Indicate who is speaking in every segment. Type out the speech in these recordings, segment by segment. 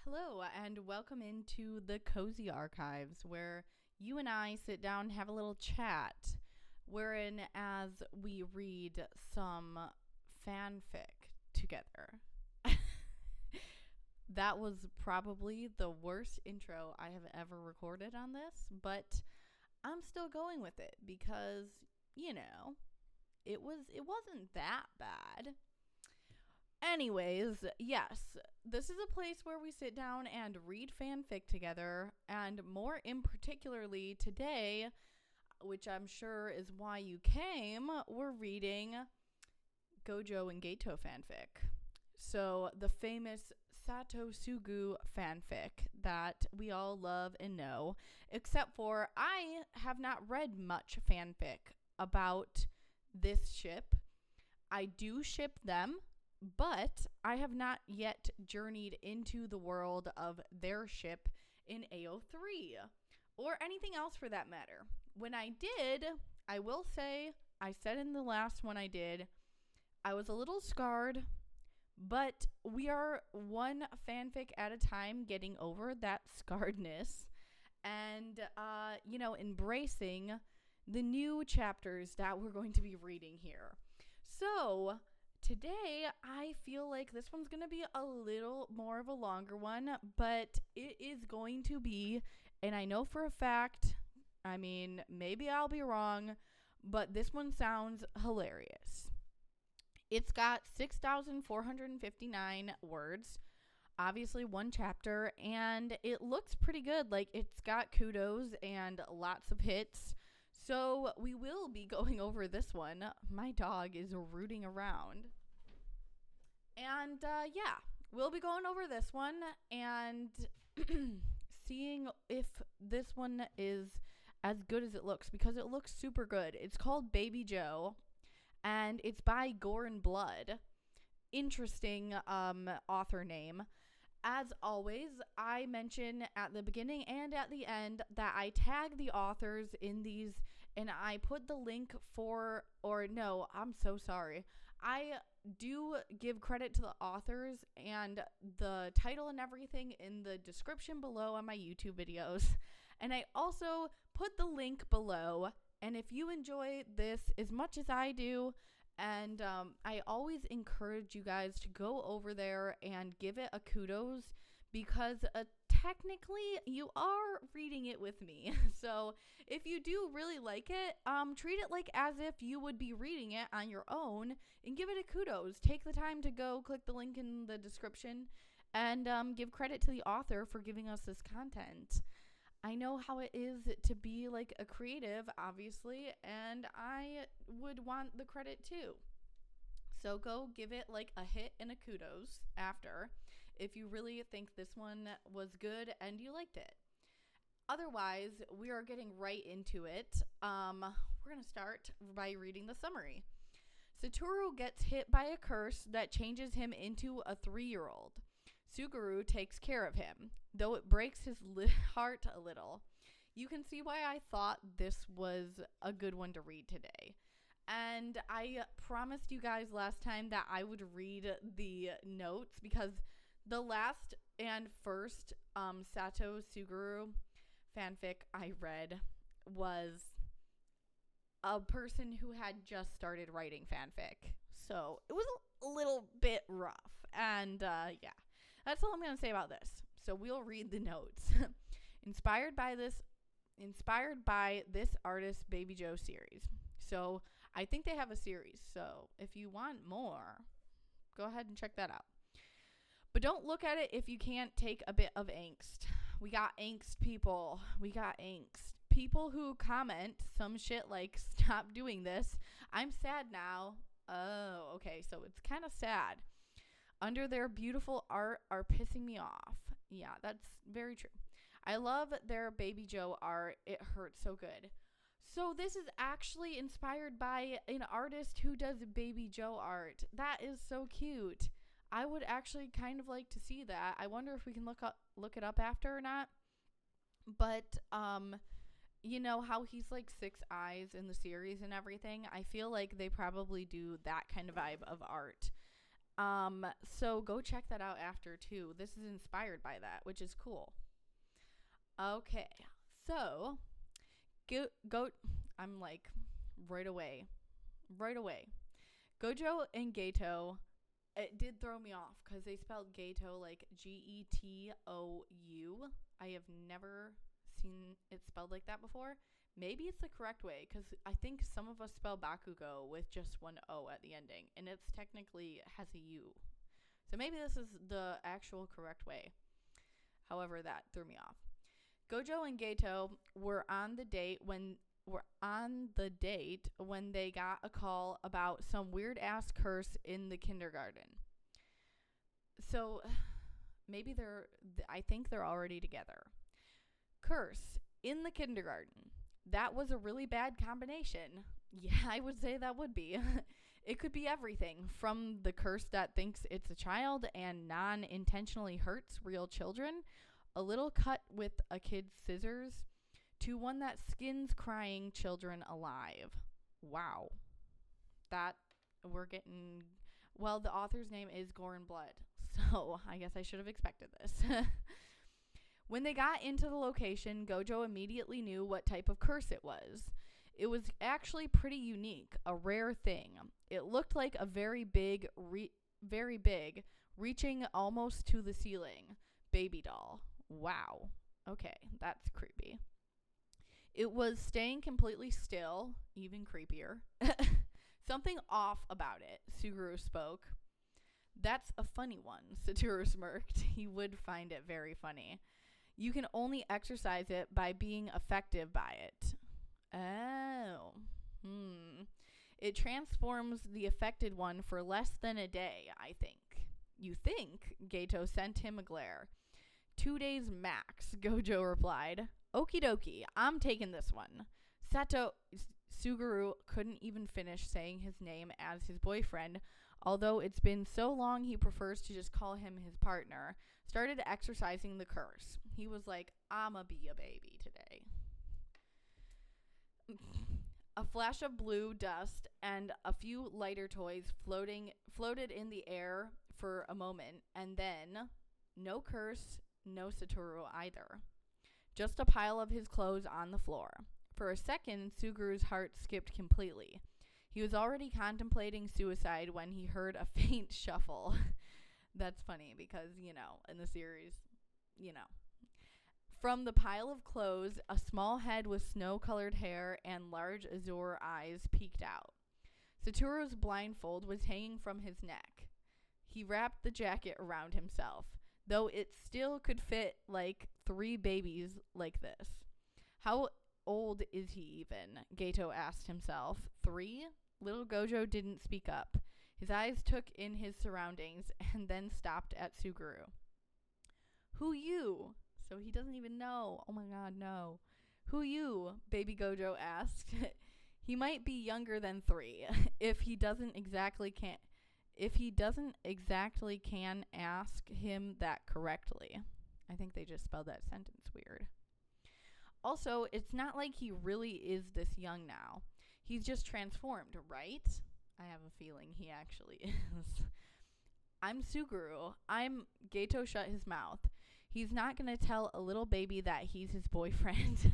Speaker 1: Hello, and welcome into the Cozy Archives, where you and I sit down and have a little chat, wherein as we read some fanfic together. That was probably the worst intro I have ever recorded on this, but I'm still going with it because, it wasn't that bad. Anyways, yes, this is a place where we sit down and read fanfic together, and more in particularly today, which I'm sure is why you came, we're reading Gojo and Geto fanfic. So, the famous Satosugu fanfic that we all love and know, except for I have not read much fanfic about this ship. I do ship them, but I have not yet journeyed into the world of their ship in AO3 or anything else for that matter. When I did, I will say, I said in the last one I did, I was a little scarred, but we are one fanfic at a time getting over that scarredness and, embracing the new chapters that we're going to be reading here. So, today, I feel like this one's going to be a little more of a longer one, but it is going to be, and I know for a fact, maybe I'll be wrong, but this one sounds hilarious. It's got 6,459 words, obviously one chapter, and it looks pretty good. Like, it's got kudos and lots of hits. So we will be going over this one. My dog is rooting around. And we'll be going over this one and seeing if this one is as good as it looks, because it looks super good. It's called babyjo, and it's by goreandblood. Interesting author name. As always, I mention at the beginning and at the end that I tag the authors in these, and I put the link I'm so sorry. I do give credit to the authors and the title and everything in the description below on my YouTube videos. And I also put the link below, and if you enjoy this as much as I do, and I always encourage you guys to go over there and give it a kudos, because technically you are reading it with me. So if you do really like it, treat it like as if you would be reading it on your own and give it a kudos. Take the time to go click the link in the description and give credit to the author for giving us this content. I know how it is to be like a creative, obviously, and I would want the credit too. So go give it like a hit and a kudos after if you really think this one was good and you liked it. Otherwise, we are getting right into it. We're going to start by reading the summary. Satoru gets hit by a curse that changes him into a 3-year-old. Suguru takes care of him, though it breaks his heart a little. You can see why I thought this was a good one to read today. And I promised you guys last time that I would read the notes, because the last and first Satosugu fanfic I read was a person who had just started writing fanfic. So it was a little bit rough. And that's all I'm going to say about this. So we'll read the notes. Inspired by this artist babyjo series. So I think they have a series. So if you want more, go ahead and check that out. But don't look at it if you can't take a bit of angst. We got angst, people. We got angst. People who comment some shit like, stop doing this. I'm sad now. Oh, okay. So it's kind of sad. Under their beautiful art are pissing me off. Yeah, that's very true. I love their babyjo art. It hurts so good. So this is actually inspired by an artist who does babyjo art. That is so cute. I would actually kind of like to see that. I wonder if we can look it up after or not. But you know how he's like 6 eyes in the series and everything? I feel like they probably do that kind of vibe of art. So go check that out after too. This is inspired by that, which is cool. Okay, so go. I'm like right away. Gojo and Geto. It did throw me off because they spelled Geto like Getou. I have never seen it spelled like that before. Maybe it's the correct way because I think some of us spell Bakugo with just one O at the ending, and it's technically has a U. So maybe this is the actual correct way. However, that threw me off. Gojo and Geto were on the date when they got a call about some weird ass curse in the kindergarten. So maybe I think they're already together. Curse in the kindergarten. That was a really bad combination. Yeah, I would say that would be. It could be everything from the curse that thinks it's a child and non-intentionally hurts real children, a little cut with a kid's scissors, to one that skins crying children alive. Wow. That we're getting... Well, the author's name is Goreandblood, so I guess I should have expected this. When they got into the location, Gojo immediately knew what type of curse it was. It was actually pretty unique, a rare thing. It looked like a very big, reaching almost to the ceiling, baby doll. Wow. Okay, that's creepy. It was staying completely still, even creepier. Something off about it, Suguru spoke. That's a funny one, Satoru smirked. He would find it very funny. You can only exercise it by being effective by it. Oh. It transforms the affected one for less than a day, I think. You think? Geto sent him a glare. 2 days max, Gojo replied. Okie dokie, I'm taking this one. Suguru couldn't even finish saying his name as his boyfriend, although it's been so long he prefers to just call him his partner, started exercising the curse. He was like, I'ma be a baby today. A flash of blue dust and a few lighter toys floated in the air for a moment, and then no curse, no Satoru either. Just a pile of his clothes on the floor. For a second, Suguru's heart skipped completely. He was already contemplating suicide when he heard a faint shuffle. That's funny because, in the series, From the pile of clothes, a small head with snow-colored hair and large azure eyes peeked out. Satoru's blindfold was hanging from his neck. He wrapped the jacket around himself, though it still could fit like 3 babies like this. How old is he even? Geto asked himself. 3? Little Gojo didn't speak up. His eyes took in his surroundings and then stopped at Suguru. Who you? So he doesn't even know. Oh my god, no. Who you? Baby Gojo asked. He might be younger than 3. If he doesn't exactly can ask him that correctly. I think they just spelled that sentence weird. Also, it's not like he really is this young now. He's just transformed, right? I have a feeling he actually is. I'm Suguru. Geto shut his mouth. He's not going to tell a little baby that he's his boyfriend.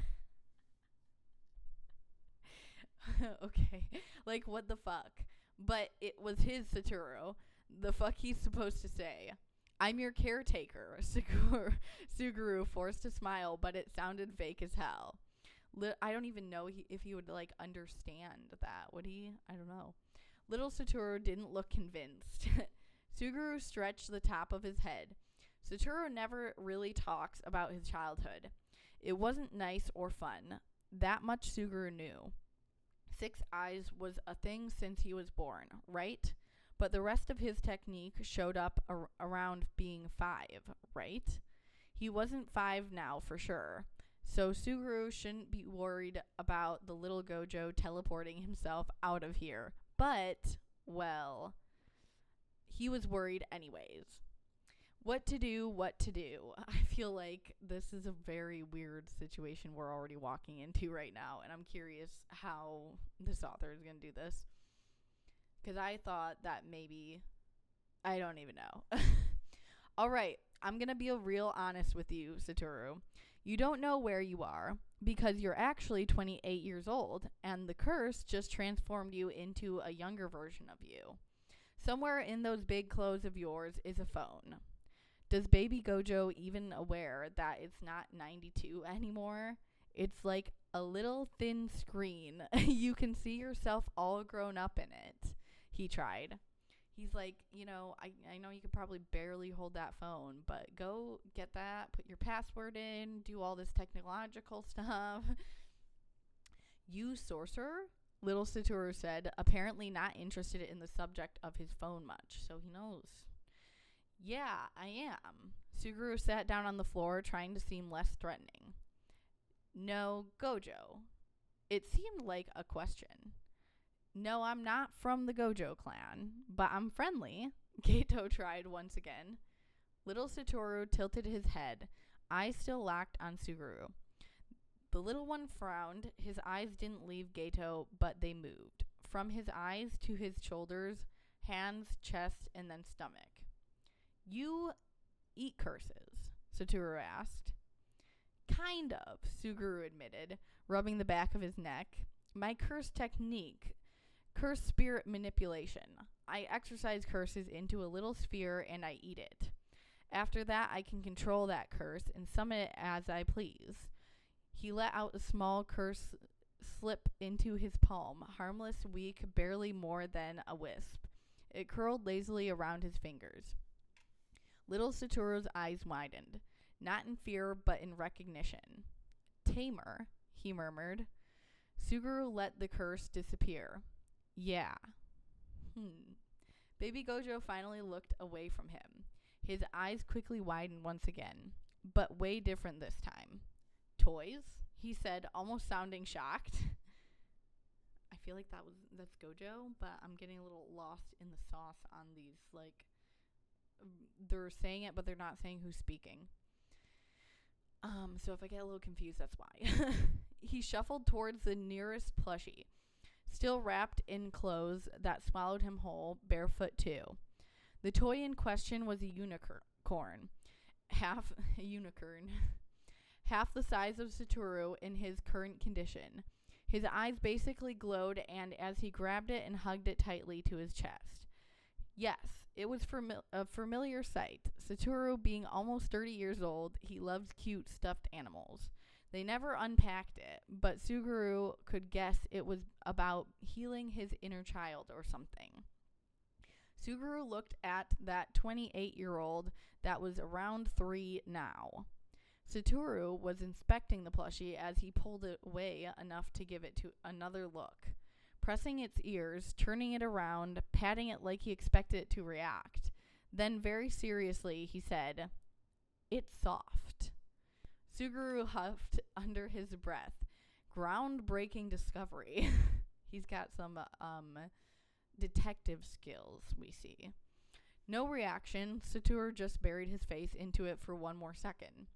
Speaker 1: Okay. Like, what the fuck? But it was his Satoru. The fuck he's supposed to say. I'm your caretaker. Suguru forced a smile, but it sounded fake as hell. I don't even know if he would, understand that. Would he? I don't know. Little Satoru didn't look convinced. Suguru stretched the top of his head. Satoru never really talks about his childhood. It wasn't nice or fun. That much Suguru knew. 6 eyes was a thing since he was born, right? But the rest of his technique showed up around being 5, right? He wasn't 5 now for sure. So Suguru shouldn't be worried about the little Gojo teleporting himself out of here. But, well, he was worried anyways. What to do? I feel like this is a very weird situation we're already walking into right now, and I'm curious how this author is going to do this. Because I thought that maybe I don't even know. All right, I'm going to be real honest with you, Satoru. You don't know where you are because you're actually 28 years old, and the curse just transformed you into a younger version of you. Somewhere in those big clothes of yours is a phone. Does baby Gojo even aware that it's not 92 anymore? It's like a little thin screen. You can see yourself all grown up in it. He tried. He's like, I know you could probably barely hold that phone, but go get that, put your password in, do all this technological stuff. You sorcerer? Little Satoru said, apparently not interested in the subject of his phone much, so he knows. Yeah, I am. Suguru sat down on the floor, trying to seem less threatening. No, Gojo. It seemed like a question. No, I'm not from the Gojo clan, but I'm friendly. Geto tried once again. Little Satoru tilted his head, eyes still locked on Suguru. The little one frowned. His eyes didn't leave Geto, but they moved. From his eyes to his shoulders, hands, chest, and then stomach. You eat curses? Satoru asked. Kind of, Suguru admitted, rubbing the back of his neck. My curse technique. Curse spirit manipulation. I exercise curses into a little sphere and I eat it. After that, I can control that curse and summon it as I please. He let out a small curse slip into his palm, harmless, weak, barely more than a wisp. It curled lazily around his fingers. Little Satoru's eyes widened, not in fear, but in recognition. Tamer, he murmured. Suguru let the curse disappear. Yeah. Baby Gojo finally looked away from him. His eyes quickly widened once again, but way different this time. Toys? He said, almost sounding shocked. I feel like that's Gojo, but I'm getting a little lost in the sauce on these, they're saying it, but they're not saying who's speaking. So if I get a little confused, that's why. He shuffled towards the nearest plushie, still wrapped in clothes that swallowed him whole, barefoot too. The toy in question was a unicorn, half the size of Satoru in his current condition. His eyes basically glowed, and as he grabbed it and hugged it tightly to his chest. Yes, it was a familiar sight. Satoru, being almost 30 years old, he loves cute stuffed animals. They never unpacked it, but Suguru could guess it was about healing his inner child or something. Suguru looked at that 28-year-old that was around 3 now. Satoru was inspecting the plushie as he pulled it away enough to give it to another look. Pressing its ears, turning it around, patting it like he expected it to react. Then very seriously, he said, "It's soft." Suguru huffed under his breath. Groundbreaking discovery. He's got some detective skills, we see. No reaction. Satoru just buried his face into it for one more second,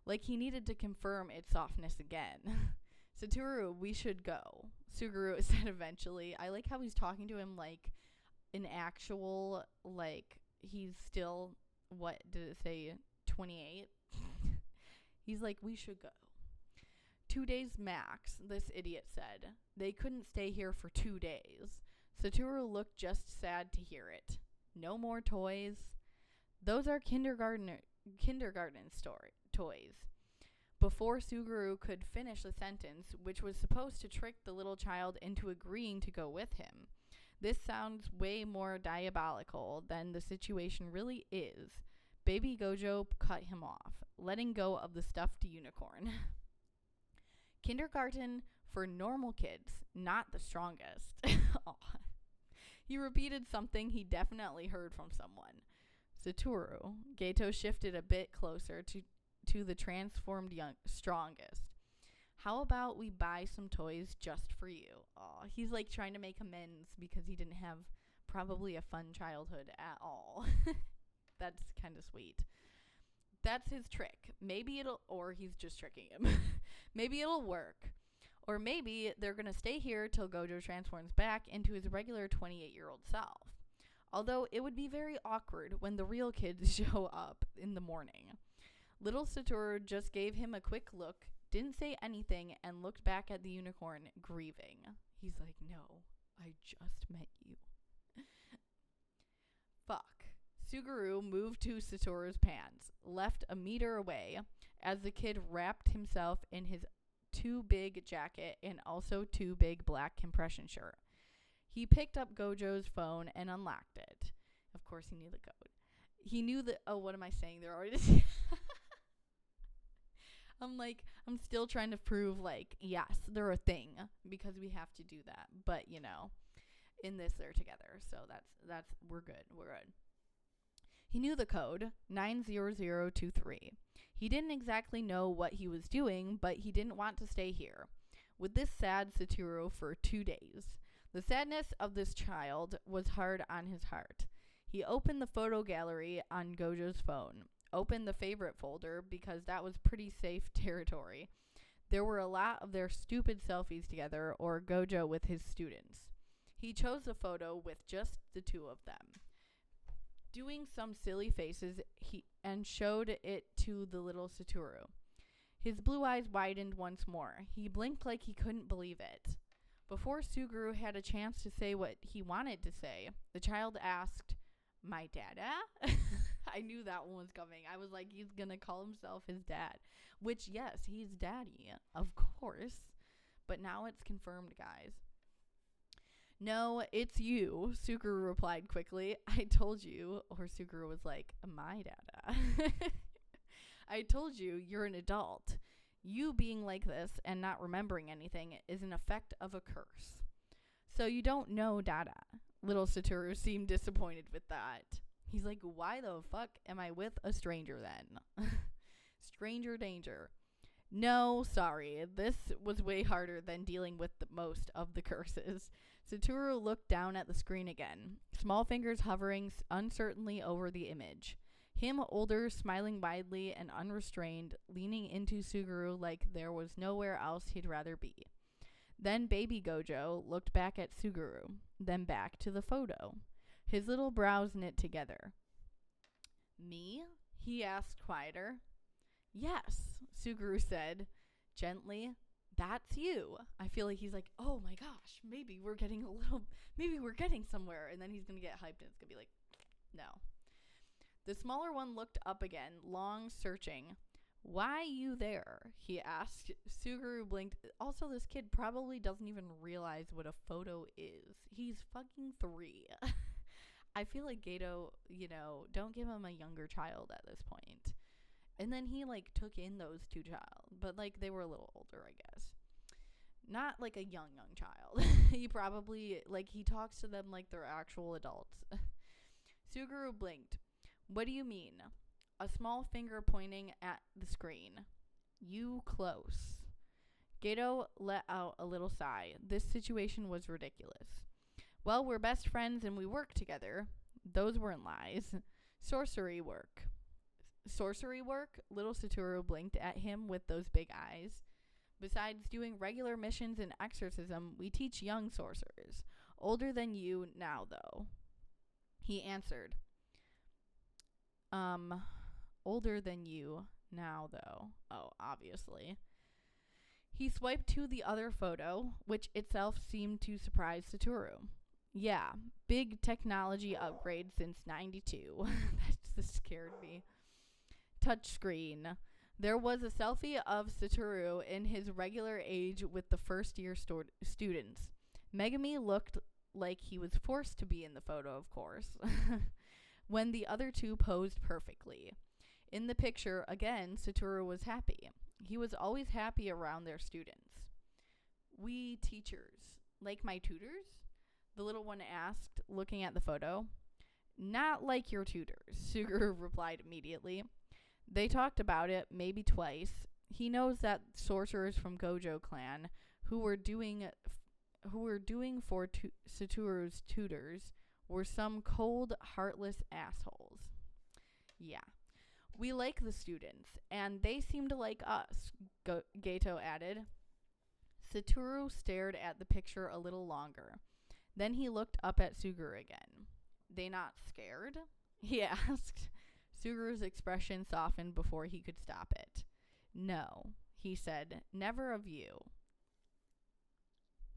Speaker 1: like he needed to confirm its softness again. Satoru, we should go, Suguru said eventually. I like how he's talking to him like an actual, he's still, what did it say, 28? He's like, we should go. 2 days max, this idiot said. They couldn't stay here for 2 days. Satoru looked just sad to hear it. No more toys. Those are kindergarten toys. Before Suguru could finish the sentence, which was supposed to trick the little child into agreeing to go with him. This sounds way more diabolical than the situation really is. Baby Gojo cut him off, letting go of the stuffed unicorn. Kindergarten for normal kids, not the strongest. He repeated something he definitely heard from someone. Satoru. Geto shifted a bit closer to the transformed strongest. How about we buy some toys just for you? He's like trying to make amends because he didn't have probably a fun childhood at all. That's kind of sweet. That's his trick. Or he's just tricking him. Maybe it'll work. Or maybe they're going to stay here till Gojo transforms back into his regular 28-year-old self. Although it would be very awkward when the real kids show up in the morning. Little Satoru just gave him a quick look, didn't say anything, and looked back at the unicorn, grieving. He's like, no, I just met you. Fuck. Suguru moved to Satoru's pants, left a meter away, as the kid wrapped himself in his too big jacket and also too big black compression shirt. He picked up Gojo's phone and unlocked it. Of course, he knew the code. He knew that. Oh, what am I saying? They're already. I'm still trying to prove, like, yes, they're a thing because we have to do that. But, you know, in this, they're together. So we're good. We're good. He knew the code, 90023. He didn't exactly know what he was doing, but he didn't want to stay here with this sad Satoru for 2 days. The sadness of this child was hard on his heart. He opened the photo gallery on Gojo's phone, opened the favorite folder because that was pretty safe territory. There were a lot of their stupid selfies together or Gojo with his students. He chose a photo with just the two of them, doing some silly faces and showed it to the little Satoru. His blue eyes widened once more. He blinked like he couldn't believe it. Before Suguru had a chance to say what he wanted to say, the child asked, "My dada?" I knew that one was coming. I was like, he's gonna call himself his dad. Which, yes, he's daddy, of course. But now it's confirmed, guys. "No, it's you," Suguru replied quickly. "I told you," or Suguru was like, "My dada." "I told you you're an adult. You being like this and not remembering anything is an effect of a curse. So you don't know dada." Little Satoru seemed disappointed with that. He's like, why the fuck am I with a stranger then? Stranger danger. "No, sorry. This was way harder than dealing with the most of the curses." Satoru looked down at the screen again, small fingers hovering uncertainly over the image. Him older, smiling widely and unrestrained, leaning into Suguru like there was nowhere else he'd rather be. Then baby Gojo looked back at Suguru, then back to the photo. His little brows knit together. "Me?" he asked quieter. "Yes," Suguru said gently. "That's you." I feel like he's like, oh my gosh, maybe we're getting somewhere. And then he's going to get hyped and it's going to be like, no. The smaller one looked up again, long searching. "Why you there?" he asked. Suguru blinked. Also, this kid probably doesn't even realize what a photo is. He's fucking 3. I feel like Geto, don't give him a younger child at this point. And then he, took in those 2 child. But, they were a little older, I guess. Not, a young child. He probably, he talks to them like they're actual adults. Suguru blinked. "What do you mean?" A small finger pointing at the screen. "You close." Geto let out a little sigh. This situation was ridiculous. "Well, we're best friends and we work together." Those weren't lies. "Sorcery work." "Sorcery work?" Little Satoru blinked at him with those big eyes. "Besides doing regular missions and exorcism, we teach young sorcerers. Older than you now, though." He answered. Older than you now, though." Oh, obviously. He swiped to the other photo, which itself seemed to surprise Satoru. "Yeah, big technology upgrade since 92. That just scared me. "Touchscreen." There was a selfie of Satoru in his regular age with the first-year students. Megami looked like he was forced to be in the photo, of course, when the other 2 posed perfectly. In the picture, again, Satoru was happy. He was always happy around their students. "We teachers, like my tutors?" the little one asked, looking at the photo. "Not like your tutors," Suguru replied immediately. They talked about it maybe twice. He knows that sorcerers from Gojo clan who were doing for Satoru's tutors were some cold, heartless assholes. "Yeah. We like the students, and they seem to like us," Geto added. Satoru stared at the picture a little longer. Then he looked up at Suguru again. They not scared? He asked. Suguru's expression softened before he could stop it. No, he said, never of you.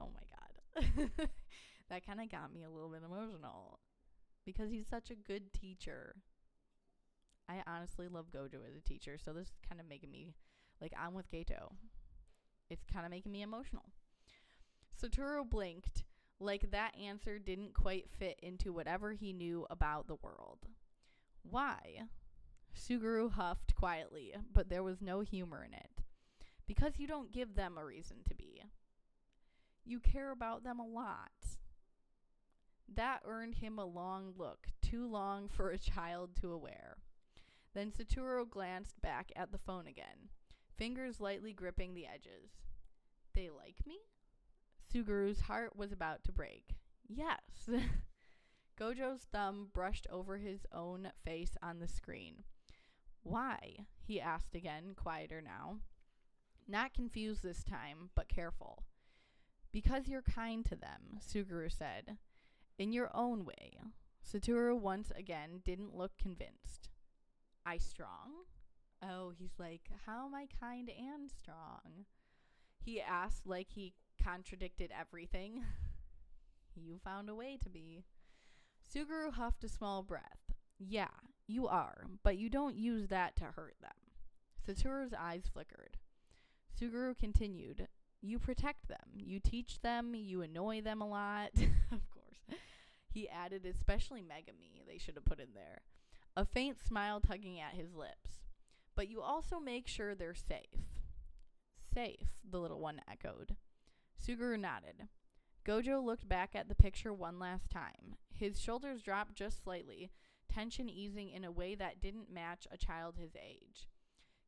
Speaker 1: Oh my god. That kind of got me a little bit emotional. Because he's such a good teacher. I honestly love Gojo as a teacher, so this is kind of making me, like, I'm with Geto. It's kind of making me emotional. Satoru blinked, like that answer didn't quite fit into whatever he knew about the world. Why? Suguru huffed quietly, but there was no humor in it. Because you don't give them a reason to be. You care about them a lot. That earned him a long look, too long for a child to aware. Then Satoru glanced back at the phone again, fingers lightly gripping the edges. They like me? Suguru's heart was about to break. Yes. Gojo's thumb brushed over his own face on the screen. Why? He asked again, quieter now. Not confused this time, but careful. Because you're kind to them, Suguru said. In your own way. Satoru once again didn't look convinced. I strong? Oh, he's like, how am I kind and strong? He asked like he contradicted everything. You found a way to be. Suguru huffed a small breath. Yeah, you are, but you don't use that to hurt them. Satoru's eyes flickered. Suguru continued. You protect them. You teach them. You annoy them a lot. Of course. He added, especially Megami. They should have put in there. A faint smile tugging at his lips. But you also make sure they're safe. Safe, the little one echoed. Suguru nodded. Gojo looked back at the picture one last time. His shoulders dropped just slightly, tension easing in a way that didn't match a child his age.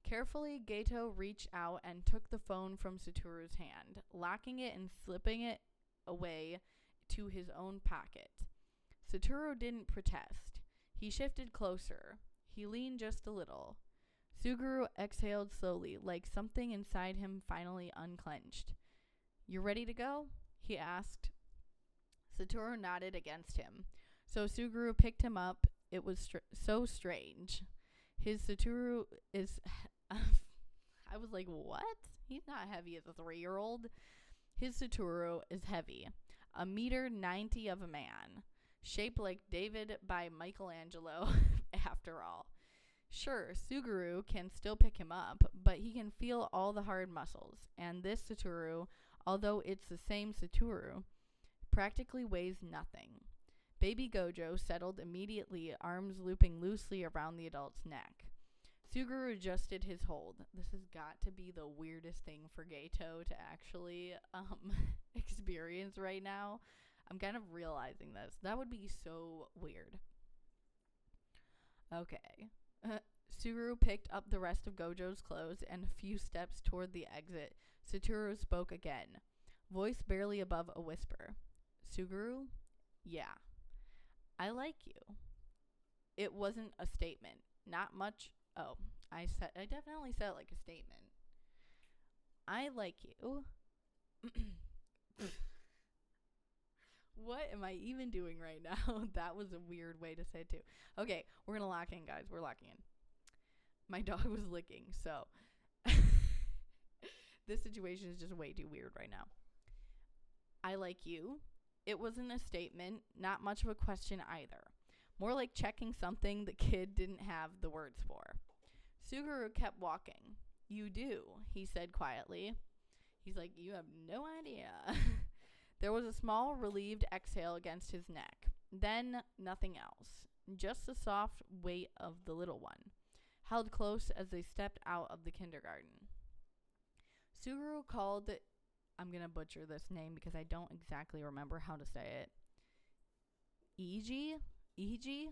Speaker 1: Carefully, Geto reached out and took the phone from Satoru's hand, locking it and slipping it away to his own pocket. Satoru didn't protest. He shifted closer. He leaned just a little. Suguru exhaled slowly, like something inside him finally unclenched. You ready to go? He asked. Satoru nodded against him. So Suguru picked him up. It was so strange. His Satoru is... I was like, what? He's not heavy as a 3-year-old. His Satoru is heavy. 1.90 meters of a man. Shaped like David by Michelangelo, after all. Sure, Suguru can still pick him up, but he can feel all the hard muscles. And this Satoru, although it's the same Satoru, practically weighs nothing. Baby Gojo settled immediately, arms looping loosely around the adult's neck. Suguru adjusted his hold. This has got to be the weirdest thing for Geto to actually experience right now. I'm kind of realizing this. That would be so weird. Okay. Suguru picked up the rest of Gojo's clothes and a few steps toward the exit. Satoru spoke again, voice barely above a whisper. Suguru? Yeah. I like you. It wasn't a statement. Not much. Oh, I definitely said it like a statement. I like you. What am I even doing right now? That was a weird way to say it too. Okay, we're gonna lock in, guys. We're locking in. My dog was licking, so this situation is just way too weird right now. I like you. It wasn't a statement, not much of a question either. More like checking something the kid didn't have the words for. Suguru kept walking. You do, he said quietly. He's like, you have no idea. There was a small, relieved exhale against his neck. Then nothing else. Just the soft weight of the little one, held close as they stepped out of the kindergarten. Suguru called, I'm going to butcher this name because I don't exactly remember how to say it, Iji?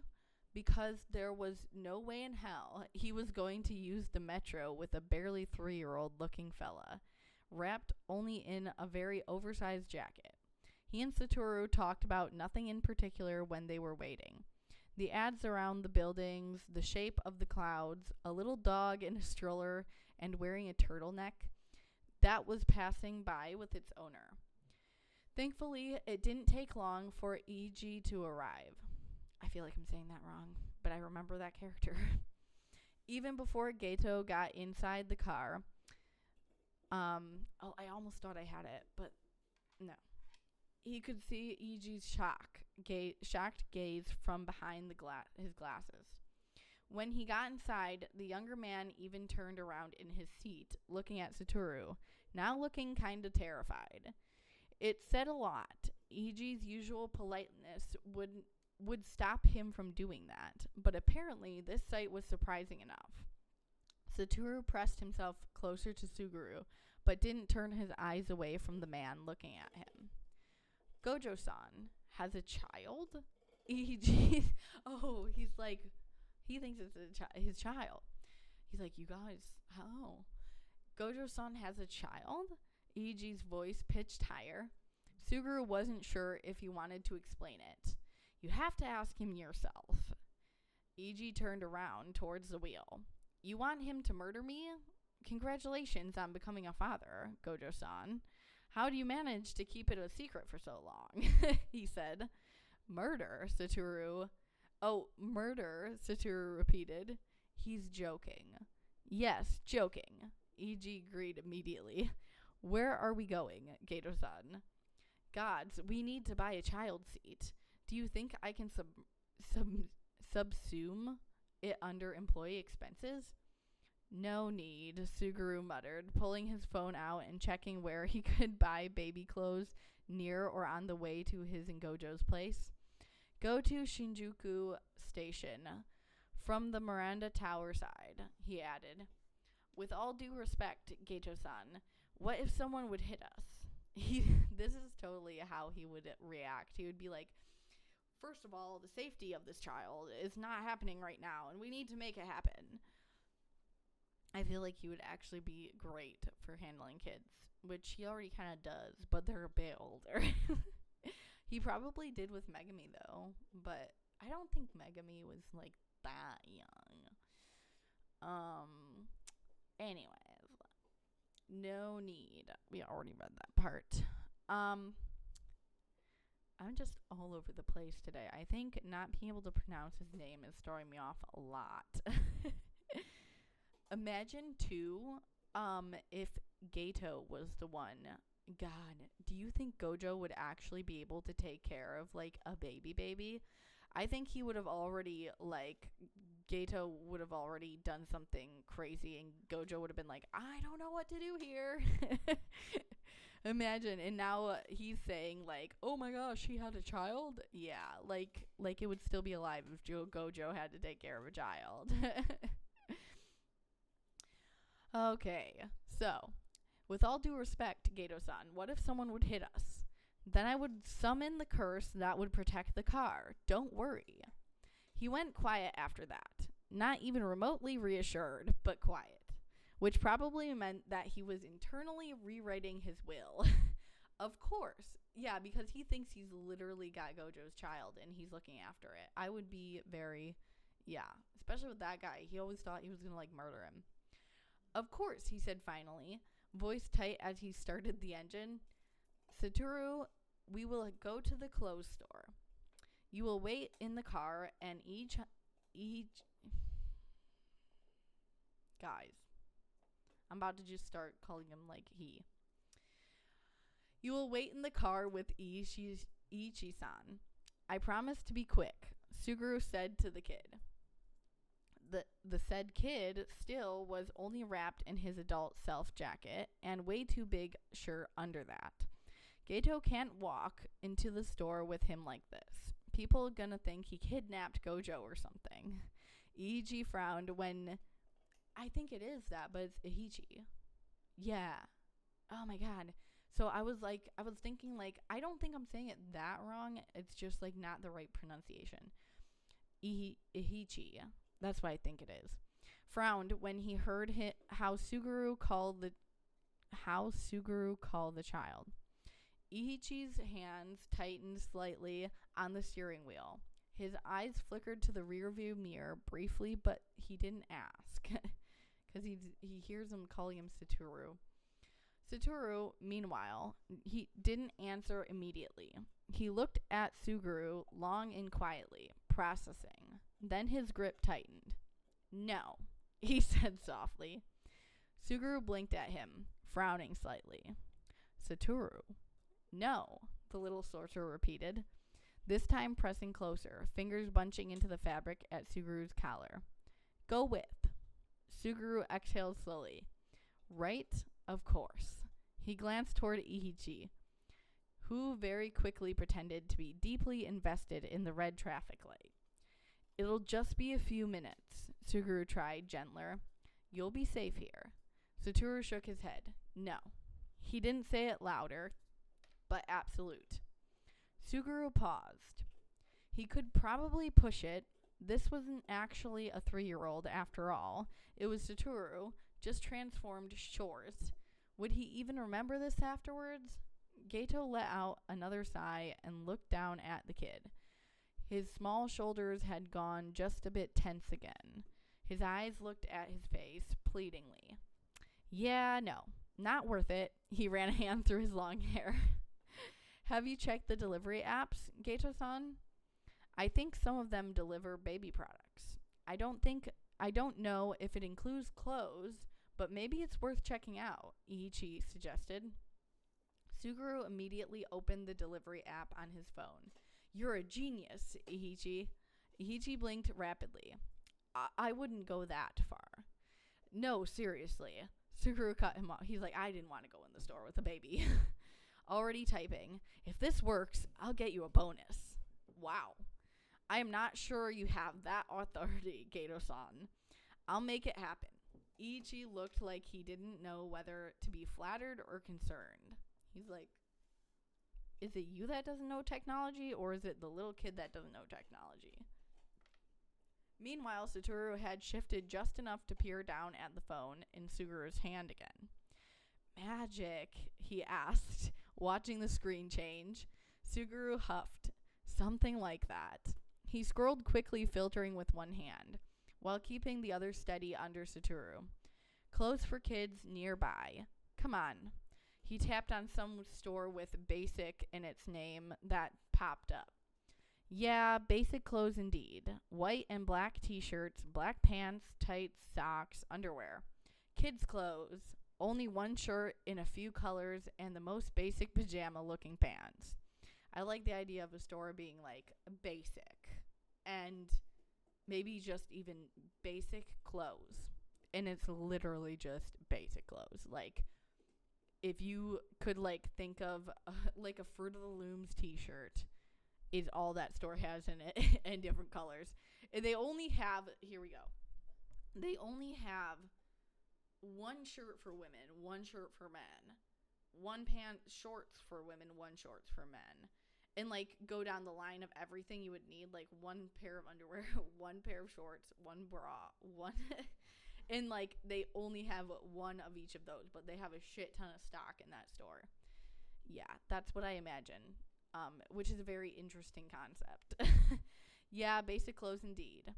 Speaker 1: Because there was no way in hell he was going to use the metro with a barely 3-year-old looking fella, wrapped only in a very oversized jacket. He and Satoru talked about nothing in particular when they were waiting. The ads around the buildings, the shape of the clouds, a little dog in a stroller and wearing a turtleneck that was passing by with its owner. Thankfully, it didn't take long for Iji to arrive. I feel like I'm saying that wrong, but I remember that character. Even before Geto got inside the car, I almost thought I had it, but no. He could see Iji's shocked gaze from behind his glasses. When he got inside, the younger man even turned around in his seat, looking at Satoru, now looking kinda terrified. It said a lot. Iji's usual politeness would stop him from doing that, but apparently this sight was surprising enough. Satoru pressed himself closer to Suguru, but didn't turn his eyes away from the man looking at him. Gojo-san has a child? Iji, he's like, he thinks it's his child. He's like, you guys, how? Gojo-san has a child? Iji's voice pitched higher. Suguru wasn't sure if he wanted to explain it. You have to ask him yourself. Iji turned around towards the wheel. You want him to murder me? Congratulations on becoming a father, Gojo-san. How do you manage to keep it a secret for so long? He said. Murder, Satoru repeated. He's joking. Yes, joking. Iji agreed immediately. Where are we going, Geto-san? Gods, we need to buy a child seat. Do you think I can subsume it under employee expenses? No need, Suguru muttered, pulling his phone out and checking where he could buy baby clothes near or on the way to his and Gojo's place. Go to Shinjuku Station from the Miranda Tower side, he added. With all due respect, Geto-san, what if someone would hit us? This is totally how he would react. He would be like, first of all, the safety of this child is not happening right now, and we need to make it happen. I feel like he would actually be great for handling kids, which he already kind of does, but they're a bit older. He probably did with Megami, though, but I don't think Megami was, like, that young. Anyways, no need. We already read that part. I'm just all over the place today. I think not being able to pronounce his name is throwing me off a lot. Imagine, too, if Geto was the one. God, do you think Gojo would actually be able to take care of, like, a baby? I think he would have already, like, Geto would have already done something crazy, and Gojo would have been like, I don't know what to do here. Imagine, and now he's saying, like, oh my gosh, he had a child? Yeah, like it would still be alive if Gojo had to take care of a child. Okay, so, with all due respect, Geto-san, what if someone would hit us? Then I would summon the curse that would protect the car. Don't worry. He went quiet after that. Not even remotely reassured, but quiet. Which probably meant that he was internally rewriting his will. Of course. Yeah, because he thinks he's literally got Gojo's child and he's looking after it. I would be very, especially with that guy. He always thought he was going to, like, murder him. Of course, he said finally, voice tight as he started the engine. Satoru, we will go to the clothes store. You will wait in the car and each guys. I'm about to just start calling him like he. You will wait in the car with Ichi-san. I promise to be quick, Suguru said to the kid. The said kid still was only wrapped in his adult self jacket and way too big shirt under that. Geto can't walk into the store with him like this. People gonna think he kidnapped Gojo or something. Ichi frowned when, I think it is that, but it's Ihichi. Yeah. Oh my god. So I was thinking, like, I don't think I'm saying it that wrong. It's just, like, not the right pronunciation. Ihichi. That's what I think it is. Frowned when he heard how Suguru called the child. Ihichi's hands tightened slightly on the steering wheel. His eyes flickered to the rearview mirror briefly, but he didn't ask. Because he hears him calling him Satoru. Satoru, meanwhile, he didn't answer immediately. He looked at Suguru long and quietly, processing. Then his grip tightened. No, he said softly. Suguru blinked at him, frowning slightly. Satoru. No, the little sorcerer repeated, this time pressing closer, fingers bunching into the fabric at Suguru's collar. Go with. Suguru exhaled slowly. Right, of course. He glanced toward Ihichi, who very quickly pretended to be deeply invested in the red traffic light. It'll just be a few minutes, Suguru tried, gentler. You'll be safe here. Satoru shook his head. No. He didn't say it louder, but absolute. Suguru paused. He could probably push it. This wasn't actually a 3-year-old after all. It was Satoru, just transformed shores. Would he even remember this afterwards? Geto let out another sigh and looked down at the kid. His small shoulders had gone just a bit tense again. His eyes looked at his face pleadingly. Yeah, no, not worth it. He ran a hand through his long hair. Have you checked the delivery apps, Geto-san? I think some of them deliver baby products. I don't know if it includes clothes, but maybe it's worth checking out, Iichi suggested. Suguru immediately opened the delivery app on his phone. You're a genius, Iichi. Iichi blinked rapidly. I wouldn't go that far. No, seriously. Suguru cut him off. He's like, I didn't want to go in the store with a baby. Already typing. If this works, I'll get you a bonus. Wow. I am not sure you have that authority, Geto-san. I'll make it happen. Iichi looked like he didn't know whether to be flattered or concerned. He's like, is it you that doesn't know technology, or is it the little kid that doesn't know technology? Meanwhile, Satoru had shifted just enough to peer down at the phone in Suguru's hand again. Magic, he asked, watching the screen change. Suguru huffed. Something like that. He scrolled quickly, filtering with one hand, while keeping the other steady under Satoru. Clothes for kids nearby. Come on. He tapped on some store with basic in its name that popped up. Yeah, basic clothes indeed. White and black t-shirts, black pants, tights, socks, underwear. Kids' clothes. Only one shirt in a few colors and the most basic pajama-looking pants. I like the idea of a store being like basic and maybe just even basic clothes. And it's literally just basic clothes. Like, if you could like think of like a Fruit of the Looms t-shirt is all that store has in it and different colors. And they only have, here we go. They only have one shirt for women, one shirt for men, one shorts for women, one shorts for men. And like go down the line of everything you would need, like one pair of underwear, one pair of shorts, one bra, one and like they only have one of each of those, but they have a shit ton of stock in that store. Yeah, that's what I imagine. Which is a very interesting concept. Yeah, basic clothes indeed.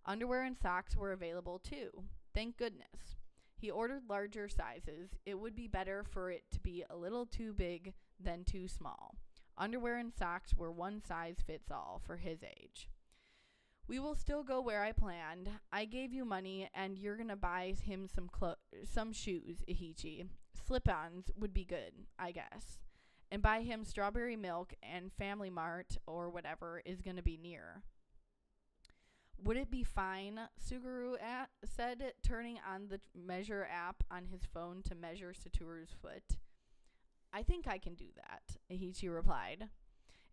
Speaker 1: Underwear and socks were available too. Thank goodness. He ordered larger sizes. It would be better for it to be a little too big than too small. Underwear and socks were one size fits all for his age. We will still go where I planned. I gave you money and you're going to buy him some shoes, Ihichi. Slip-ons would be good, I guess. And buy him strawberry milk, and Family Mart or whatever is going to be near. Would it be fine, Suguru said, turning on the measure app on his phone to measure Satoru's foot. I think I can do that, Ihichi replied.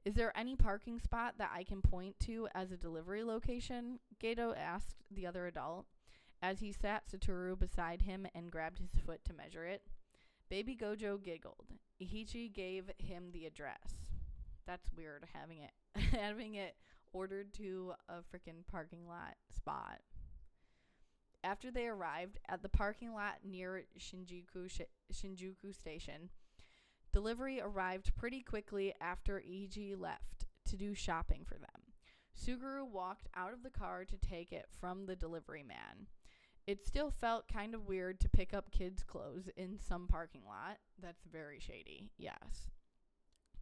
Speaker 1: Is there any parking spot that I can point to as a delivery location? Geto asked the other adult, as he sat Satoru beside him and grabbed his foot to measure it. Baby Gojo giggled. Ihichi gave him the address. That's weird, having it ordered to a freaking parking lot spot. After they arrived at the parking lot near Shinjuku Station, delivery arrived pretty quickly after Ihichi left to do shopping for them. Suguru walked out of the car to take it from the delivery man. It still felt kind of weird to pick up kids' clothes in some parking lot. That's very shady, yes.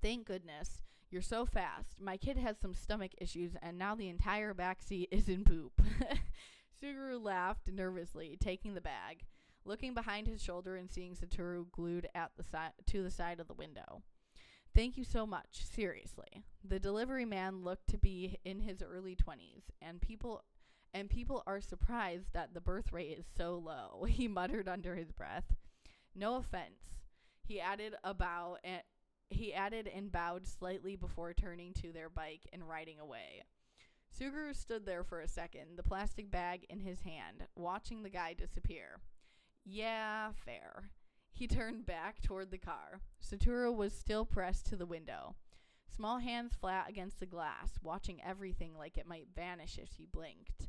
Speaker 1: Thank goodness. You're so fast. My kid has some stomach issues, and now the entire backseat is in poop. Suguru laughed nervously, taking the bag, looking behind his shoulder and seeing Satoru glued at to the side of the window. Thank you so much, seriously. The delivery man looked to be in his early 20s, and people are surprised that the birth rate is so low, he muttered under his breath. No offense. He added and bowed slightly before turning to their bike and riding away. Suguru stood there for a second, the plastic bag in his hand, watching the guy disappear. Yeah, fair. He turned back toward the car. Satoru was still pressed to the window, small hands flat against the glass, watching everything like it might vanish if he blinked.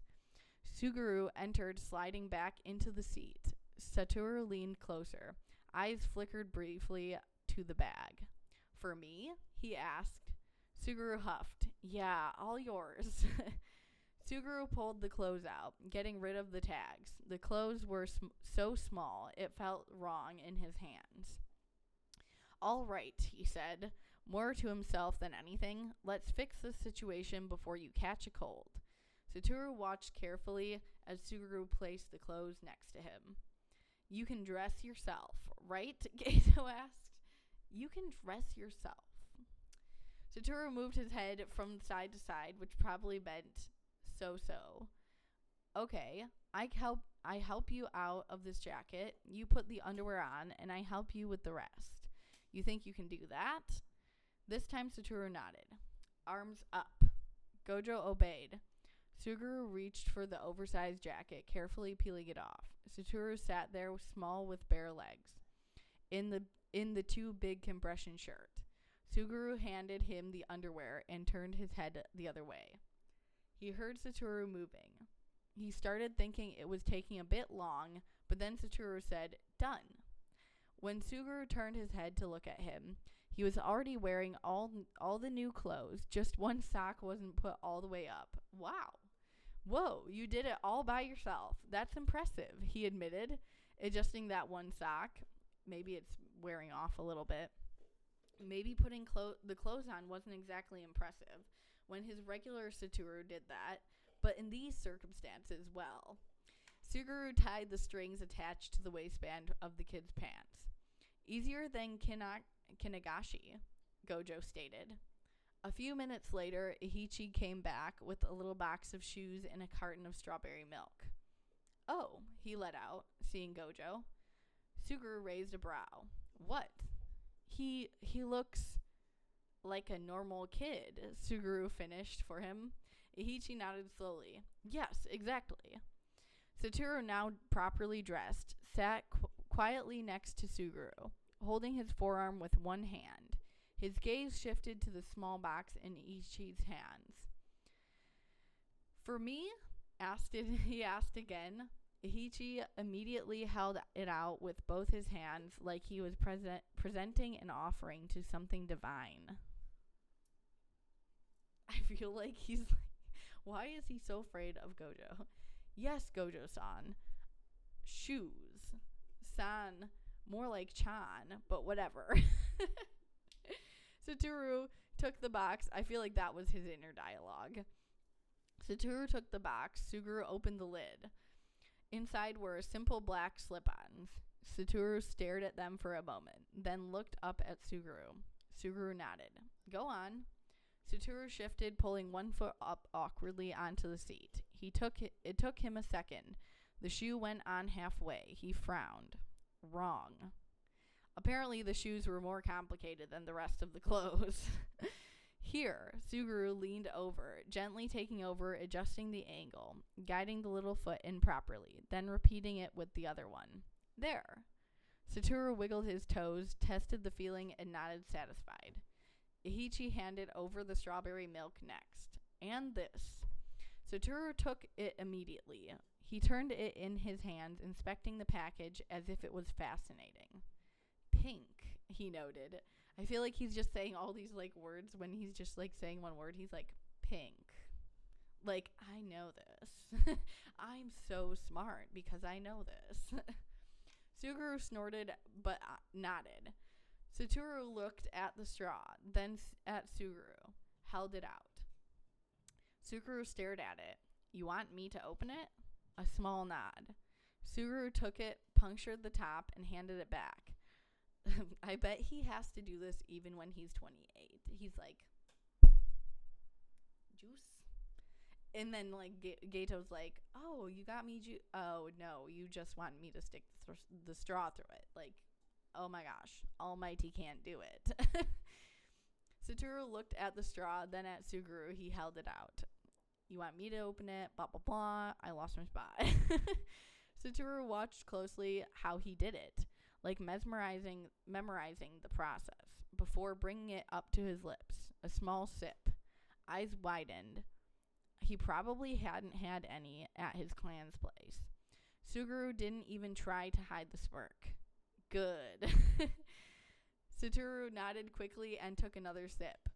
Speaker 1: Suguru entered, sliding back into the seat. Satoru leaned closer, eyes flickered briefly to the bag. For me? He asked. Suguru huffed. Yeah, all yours. Suguru pulled the clothes out, getting rid of the tags. The clothes were so small, it felt wrong in his hands. All right, he said, more to himself than anything. Let's fix this situation before you catch a cold. Satoru watched carefully as Suguru placed the clothes next to him. You can dress yourself, right? Geto asked. You can dress yourself. Satoru moved his head from side to side, which probably meant so. Okay, I help you out of this jacket. You put the underwear on, and I help you with the rest. You think you can do that? This time Satoru nodded. Arms up. Gojo obeyed. Suguru reached for the oversized jacket, carefully peeling it off. Satoru sat there small with bare legs, in the too big compression shirt. Suguru handed him the underwear and turned his head the other way. He heard Satoru moving. He started thinking it was taking a bit long, but then Satoru said, done. When Suguru turned his head to look at him, he was already wearing all the new clothes. Just one sock wasn't put all the way up. Wow. Whoa, you did it all by yourself. That's impressive, he admitted, adjusting that one sock. Maybe it's wearing off a little bit. Maybe putting the clothes on wasn't exactly impressive when his regular Satoru did that, but in these circumstances, well. Suguru tied the strings attached to the waistband of the kid's pants. Easier than Kinagashi, Gojo stated. A few minutes later, Ihichi came back with a little box of shoes and a carton of strawberry milk. Oh, he let out, seeing Gojo. Suguru raised a brow. What? He looks like a normal kid, Suguru finished for him. Ihichi nodded slowly. Yes, exactly. Satoru, now properly dressed, sat quietly next to Suguru, holding his forearm with one hand. His gaze shifted to the small box in Ichi's hands. For me? He asked again. Ihichi immediately held it out with both his hands like he was presenting an offering to something divine. I feel like he's like, why is he so afraid of Gojo? Yes, Gojo-san. Shoes. San. More like Chan, but whatever. Satoru took the box. I feel like that was his inner dialogue. Satoru took the box. Suguru opened the lid. Inside were simple black slip-ons. Satoru stared at them for a moment, then looked up at Suguru. Suguru nodded. Go on. Satoru shifted, pulling one foot up awkwardly onto the seat. It took him a second. The shoe went on halfway. He frowned. Wrong. Apparently the shoes were more complicated than the rest of the clothes. Here, Suguru leaned over, gently taking over, adjusting the angle, guiding the little foot in properly, then repeating it with the other one. There. Satoru wiggled his toes, tested the feeling, and nodded satisfied. Ihichi handed over the strawberry milk next. And this. Satoru took it immediately. He turned it in his hands, inspecting the package as if it was fascinating. Pink, he noted. I feel like he's just saying all these like words when he's just like saying one word. He's like, pink. Like, I know this. I'm so smart because I know this. Suguru snorted but nodded. Satoru looked at the straw, then at Suguru, held it out. Suguru stared at it. You want me to open it? A small nod. Suguru took it, punctured the top, and handed it back. I bet he has to do this even when he's 28. He's like, juice? And then, like, Geto's like, oh, you got me juice? Oh, no, you just want me to stick the straw through it. Like, oh my gosh, Almighty can't do it. Satoru looked at the straw, then at Suguru. He held it out. You want me to open it? Blah, blah, blah. I lost my spot. Satoru watched closely how he did it, like memorizing the process, before bringing it up to his lips. A small sip. Eyes widened. He probably hadn't had any at his clan's place. Suguru didn't even try to hide the smirk. Good. Satoru nodded quickly and took another sip.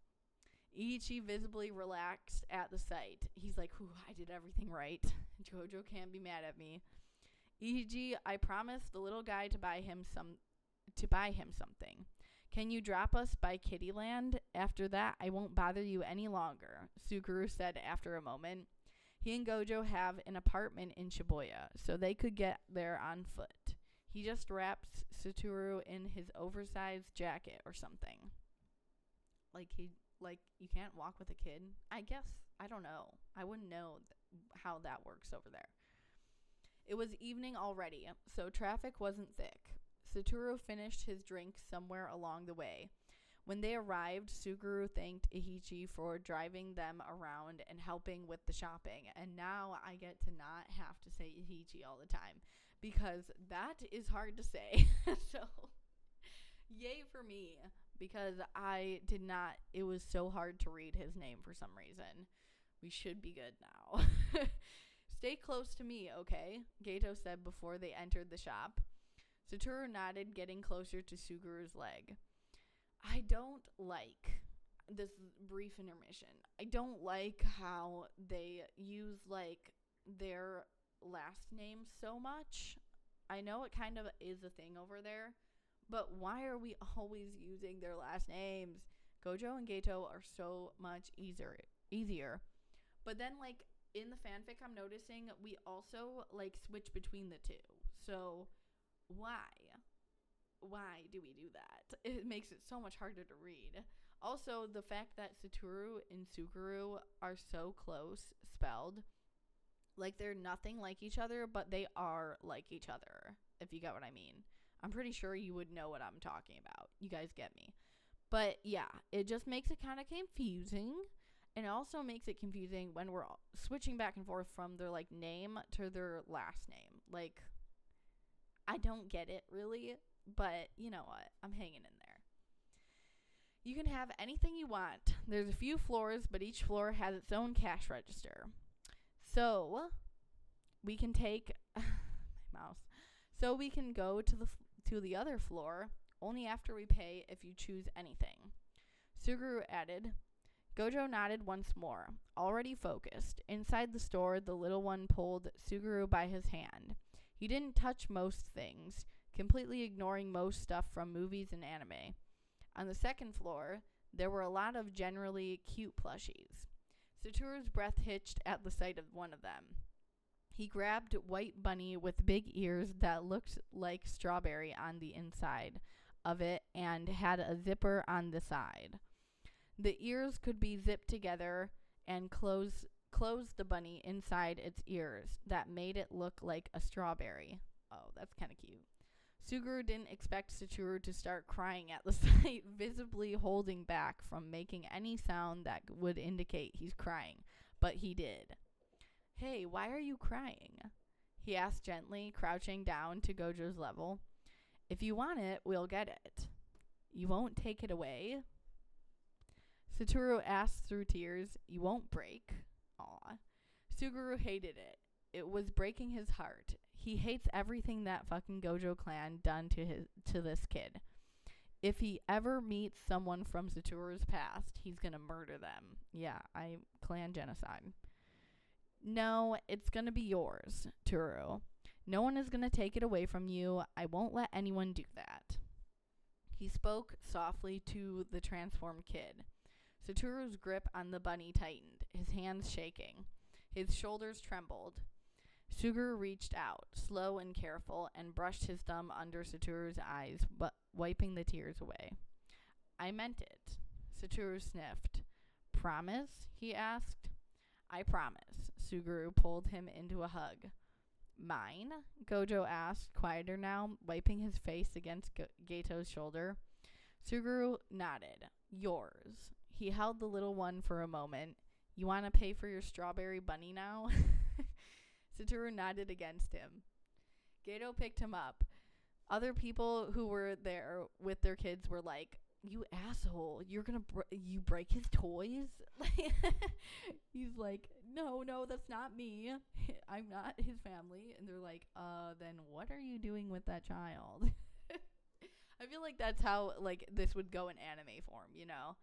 Speaker 1: Ichi visibly relaxed at the sight. He's like, whew, I did everything right. Gojo can't be mad at me. Ichi, I promised the little guy to buy him something. Can you drop us by Kittyland? After that, I won't bother you any longer, Suguru said after a moment. He and Gojo have an apartment in Shibuya, so they could get there on foot. He just wraps Satoru in his oversized jacket or something. Like you can't walk with a kid? I guess, I don't know. I wouldn't know how that works over there. It was evening already, so traffic wasn't thick. Satoru finished his drink somewhere along the way. When they arrived, Suguru thanked Ichi for driving them around and helping with the shopping. And now I get to not have to say Ichi all the time, because that is hard to say. So, yay for me, because I did not, it was so hard to read his name for some reason. We should be good now. Stay close to me, okay? Geto said before they entered the shop. Satoru nodded, getting closer to Suguru's leg. I don't like this brief intermission. I don't like how they use, like, their last names so much. I know it kind of is a thing over there, but why are we always using their last names? Gojo and Geto are so much easier. But then, like, in the fanfic, I'm noticing we also, like, switch between the two. So, why? Why do we do that? It makes it so much harder to read. Also, the fact that Satoru and Suguru are so close spelled, like they're nothing like each other, but they are like each other, if you get what I mean. I'm pretty sure you would know what I'm talking about. You guys get me. But yeah, it just makes it kind of confusing. And it also makes it confusing when we're switching back and forth from their, like, name to their last name. Like, I don't get it, really. But, you know what? I'm hanging in there. You can have anything you want. There's a few floors, but each floor has its own cash register. So, we can take... my mouse. So, we can go to the other floor only after we pay if you choose anything. Suguru added. Gojo nodded once more, already focused. Inside the store, the little one pulled Suguru by his hand. He didn't touch most things, completely ignoring most stuff from movies and anime. On the second floor, there were a lot of generally cute plushies. Satoru's breath hitched at the sight of one of them. He grabbed White Bunny with big ears that looked like strawberry on the inside of it and had a zipper on the side. The ears could be zipped together and close the bunny inside its ears. That made it look like a strawberry. Oh, that's kind of cute. Suguru didn't expect Satoru to start crying at the sight, visibly holding back from making any sound that would indicate he's crying, but he did. Hey, why are you crying? He asked gently, crouching down to Gojo's level. If you want it, we'll get it. You won't take it away? Satoru asked through tears. You won't break? Aw. Suguru hated it. It was breaking his heart. He hates everything that fucking Gojo clan done to this kid. If he ever meets someone from Satoru's past, he's gonna murder them. Yeah, clan genocide. No, it's gonna be yours, Toru. No one is gonna take it away from you. I won't let anyone do that. He spoke softly to the transformed kid. Satoru's grip on the bunny tightened, his hands shaking. His shoulders trembled. Suguru reached out, slow and careful, and brushed his thumb under Satoru's eyes, wiping the tears away. I meant it. Satoru sniffed. Promise? He asked. I promise. Suguru pulled him into a hug. Mine? Gojo asked, quieter now, wiping his face against Geto's shoulder. Suguru nodded. Yours. He held the little one for a moment. You want to pay for your strawberry bunny now? Satoru nodded against him. Geto picked him up. Other people who were there with their kids were like, you asshole, you're gonna you break his toys? He's like, no, that's not me. I'm not his family. And they're like, then what are you doing with that child? I feel like that's how, like, this would go in anime form, you know?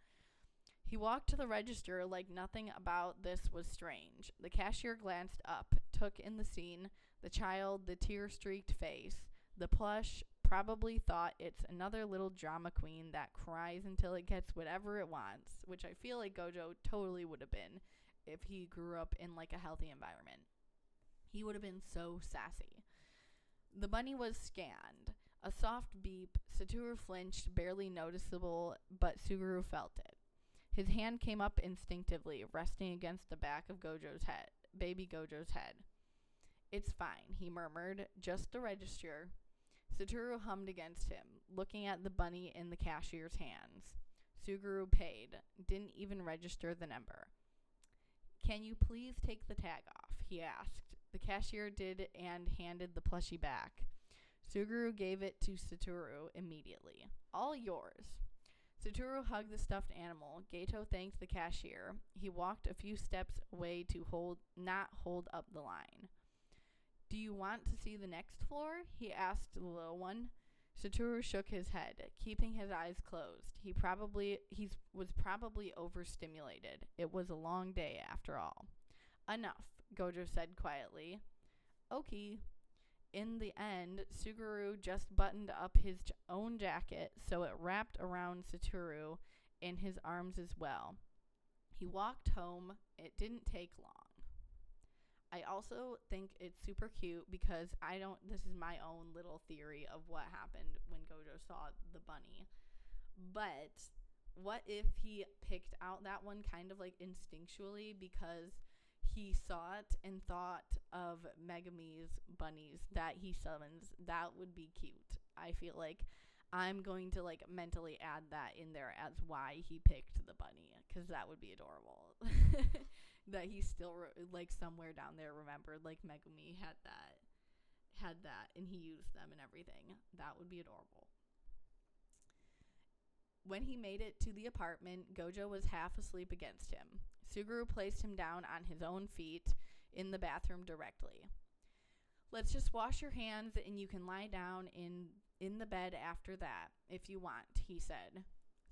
Speaker 1: He walked to the register like nothing about this was strange. The cashier glanced up, took in the scene, the child, the tear-streaked face, the plush, probably thought it's another little drama queen that cries until it gets whatever it wants, which I feel like Gojo totally would have been if he grew up in like a healthy environment. He would have been so sassy. The bunny was scanned. A soft beep. Satoru flinched, barely noticeable, but Suguru felt it. His hand came up instinctively, resting against the back of baby Gojo's head. It's fine, he murmured, just the register. Satoru hummed against him, looking at the bunny in the cashier's hands. Suguru paid, didn't even register the number. Can you please take the tag off? He asked. The cashier did and handed the plushie back. Suguru gave it to Satoru immediately. All yours. Satoru hugged the stuffed animal. Geto thanked the cashier. He walked a few steps away to not hold up the line. Do you want to see the next floor? He asked the little one. Satoru shook his head, keeping his eyes closed. He was probably overstimulated. It was a long day after all. Enough, Gojo said quietly. Okay. In the end, Suguru just buttoned up his own jacket so it wrapped around Satoru in his arms as well. He walked home. It didn't take long. I also think it's super cute because this is my own little theory of what happened when Gojo saw the bunny. But what if he picked out that one kind of like instinctually because he saw it and thought of Megumi's bunnies that he summons? That would be cute. I feel like I'm going to like mentally add that in there as why he picked the bunny, because that would be adorable. That he still like somewhere down there remembered like Megumi had that and he used them and everything. That would be adorable. When he made it to the apartment, Gojo was half asleep against him. Suguru placed him down on his own feet in the bathroom directly. Let's just wash your hands and you can lie down in the bed after that if you want, he said.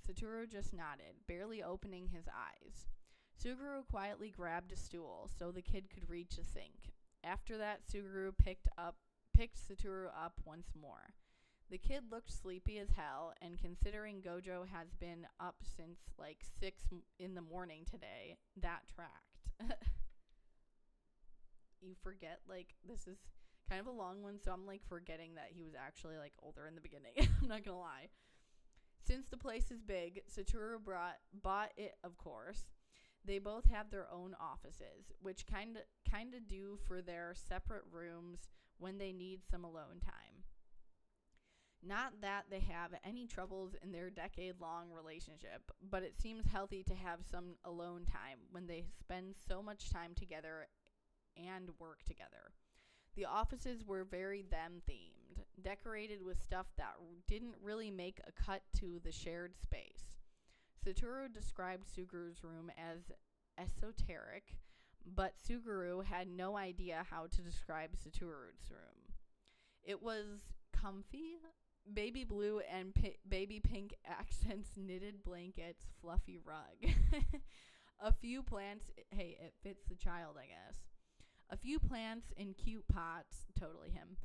Speaker 1: Satoru just nodded, barely opening his eyes. Suguru quietly grabbed a stool so the kid could reach a sink. After that, Suguru picked Satoru up once more. The kid looked sleepy as hell, and considering Gojo has been up since like 6 in the morning today, that tracked. You forget, like, this is kind of a long one, so I'm like forgetting that he was actually like older in the beginning. I'm not gonna lie. Since the place is big, Satoru bought it, of course. They both have their own offices, which kind of do for their separate rooms when they need some alone time. Not that they have any troubles in their decade-long relationship, but it seems healthy to have some alone time when they spend so much time together and work together. The offices were very them-themed, decorated with stuff that didn't really make a cut to the shared space. Satoru described Suguru's room as esoteric, but Suguru had no idea how to describe Satoru's room. It was comfy, baby blue and baby pink accents, knitted blankets, fluffy rug. A few plants, hey, it fits the child, I guess. A few plants in cute pots, totally him,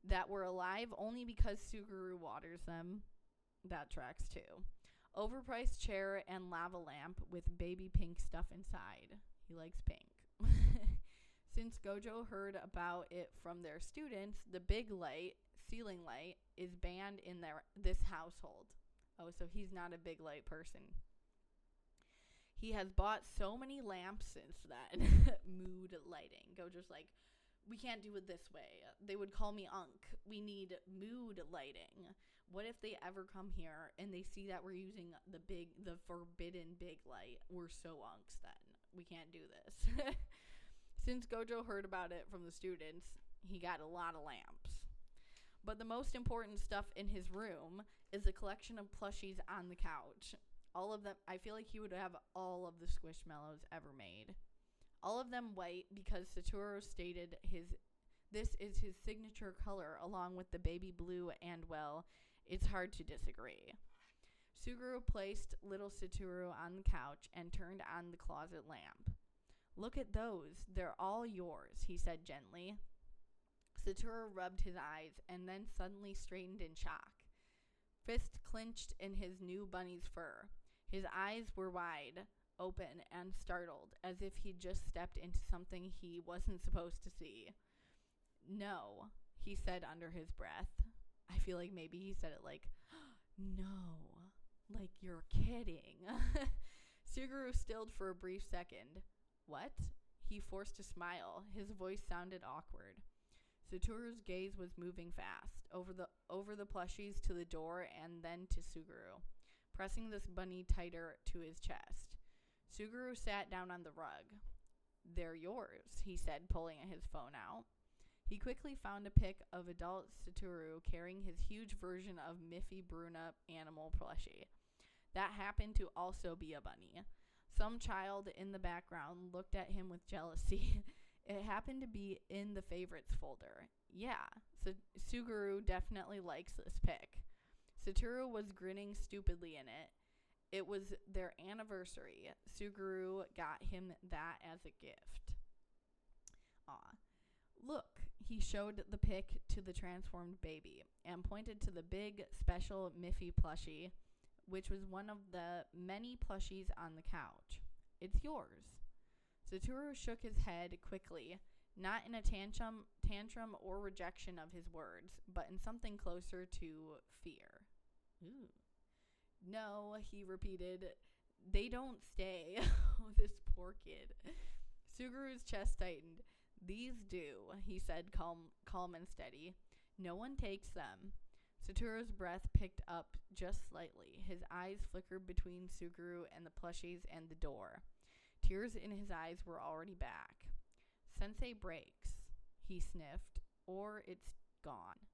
Speaker 1: that were alive only because Suguru waters them. That tracks too. Overpriced chair and lava lamp with baby pink stuff inside. He likes pink. Since Gojo heard about it from their students, the big light, ceiling light, is banned in this household. Oh, so he's not a big light person. He has bought so many lamps since then. Mood lighting. Gojo's like, we can't do it this way. They would call me Unk. We need mood lighting. What if they ever come here and they see that we're using the forbidden big light? We're so Unks then. We can't do this. Since Gojo heard about it from the students, he got a lot of lamps. But the most important stuff in his room is a collection of plushies on the couch. All of them, I feel like he would have all of the Squishmallows ever made. All of them white because Satoru stated this is his signature color along with the baby blue, and well, it's hard to disagree. Suguru placed little Satoru on the couch and turned on the closet lamp. Look at those. They're all yours, he said gently. Satoru rubbed his eyes and then suddenly straightened in shock. Fist clenched in his new bunny's fur. His eyes were wide open and startled, as if he'd just stepped into something he wasn't supposed to see. No, he said under his breath. I feel like maybe he said it like, no, like you're kidding. Suguru stilled for a brief second. What? He forced a smile. His voice sounded awkward. Satoru's gaze was moving fast, over the plushies to the door and then to Suguru, pressing this bunny tighter to his chest. Suguru sat down on the rug. They're yours, he said, pulling his phone out. He quickly found a pic of adult Satoru carrying his huge version of Miffy Bruna animal plushie. That happened to also be a bunny. Some child in the background looked at him with jealousy. It happened to be in the favorites folder. Yeah, so Suguru definitely likes this pic. Satoru was grinning stupidly in it. It was their anniversary. Suguru got him that as a gift. Aw. Look, he showed the pic to the transformed baby and pointed to the big special Miffy plushie, which was one of the many plushies on the couch. It's yours. Satoru shook his head quickly, not in a tantrum or rejection of his words, but in something closer to fear. Ooh. No, he repeated, they don't stay. Oh, this poor kid. Suguru's chest tightened. These do, he said, calm and steady. No one takes them. Satoru's breath picked up just slightly. His eyes flickered between Suguru and the plushies and the door. Tears in his eyes were already back. Sensei breaks, he sniffed, or it's gone.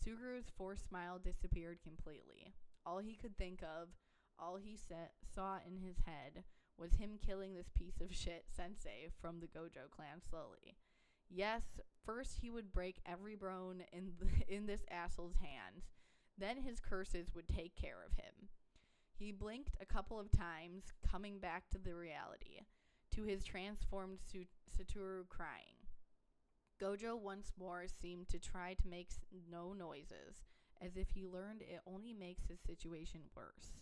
Speaker 1: Suguru's forced smile disappeared completely. All he could think of, all he saw in his head, was him killing this piece of shit sensei from the Gojo clan slowly. Yes, first he would break every bone in this asshole's hands. Then his curses would take care of him. He blinked a couple of times, coming back to the reality, to his transformed Satoru crying. Gojo once more seemed to try to make no noises, as if he learned it only makes his situation worse.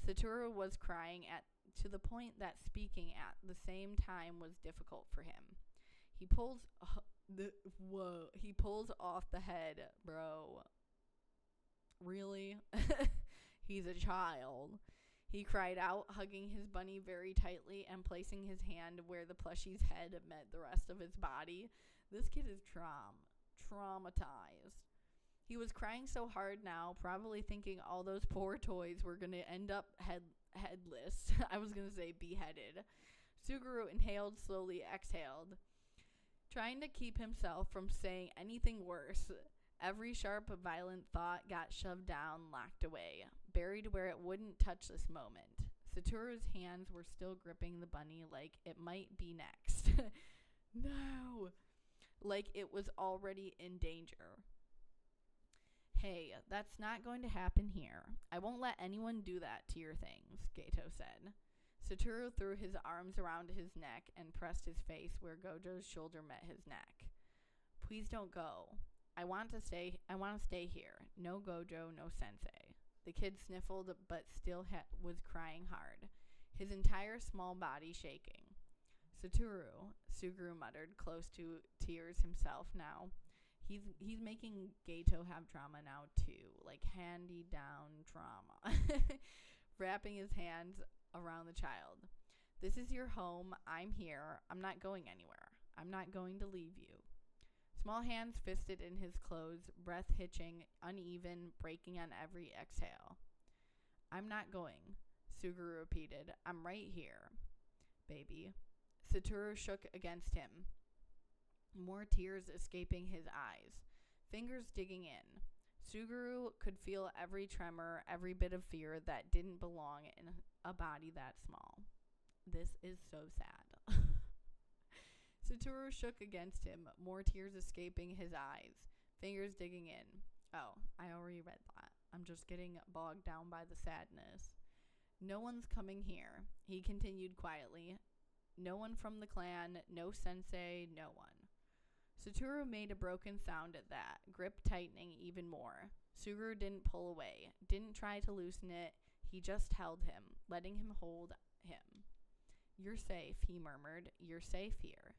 Speaker 1: Satoru was crying to the point that speaking at the same time was difficult for him. He pulls off the head, bro. Really? He's a child. He cried out, hugging his bunny very tightly and placing his hand where the plushie's head met the rest of his body. This kid is traumatized. He was crying so hard now, probably thinking all those poor toys were going to end up headless. I was going to say beheaded. Suguru inhaled, slowly exhaled, trying to keep himself from saying anything worse. Every sharp, violent thought got shoved down, locked away, buried where it wouldn't touch this moment. Satoru's hands were still gripping the bunny like it might be next. No! Like it was already in danger. Hey, that's not going to happen here. I won't let anyone do that to your things, Geto said. Satoru threw his arms around his neck and pressed his face where Gojo's shoulder met his neck. Please don't go. I want to stay here. No Gojo, no sensei. The kid sniffled but still was crying hard, his entire small body shaking. Suguru muttered, close to tears himself now. He's making Geto have trauma now too, like handy down trauma. Wrapping his hands around the child. This is your home. I'm here. I'm not going anywhere. I'm not going to leave you. Small hands fisted in his clothes, breath hitching, uneven, breaking on every exhale. I'm not going, Suguru repeated. I'm right here, baby. Satoru shook against him, more tears escaping his eyes, fingers digging in. Suguru could feel every tremor, every bit of fear that didn't belong in a body that small. This is so sad. Satoru shook against him, more tears escaping his eyes, fingers digging in. Oh, I already read that. I'm just getting bogged down by the sadness. No one's coming here, he continued quietly. No one from the clan, no sensei, no one. Satoru made a broken sound at that, grip tightening even more. Suguru didn't pull away, didn't try to loosen it. He just held him, letting him hold him. You're safe, he murmured. You're safe here.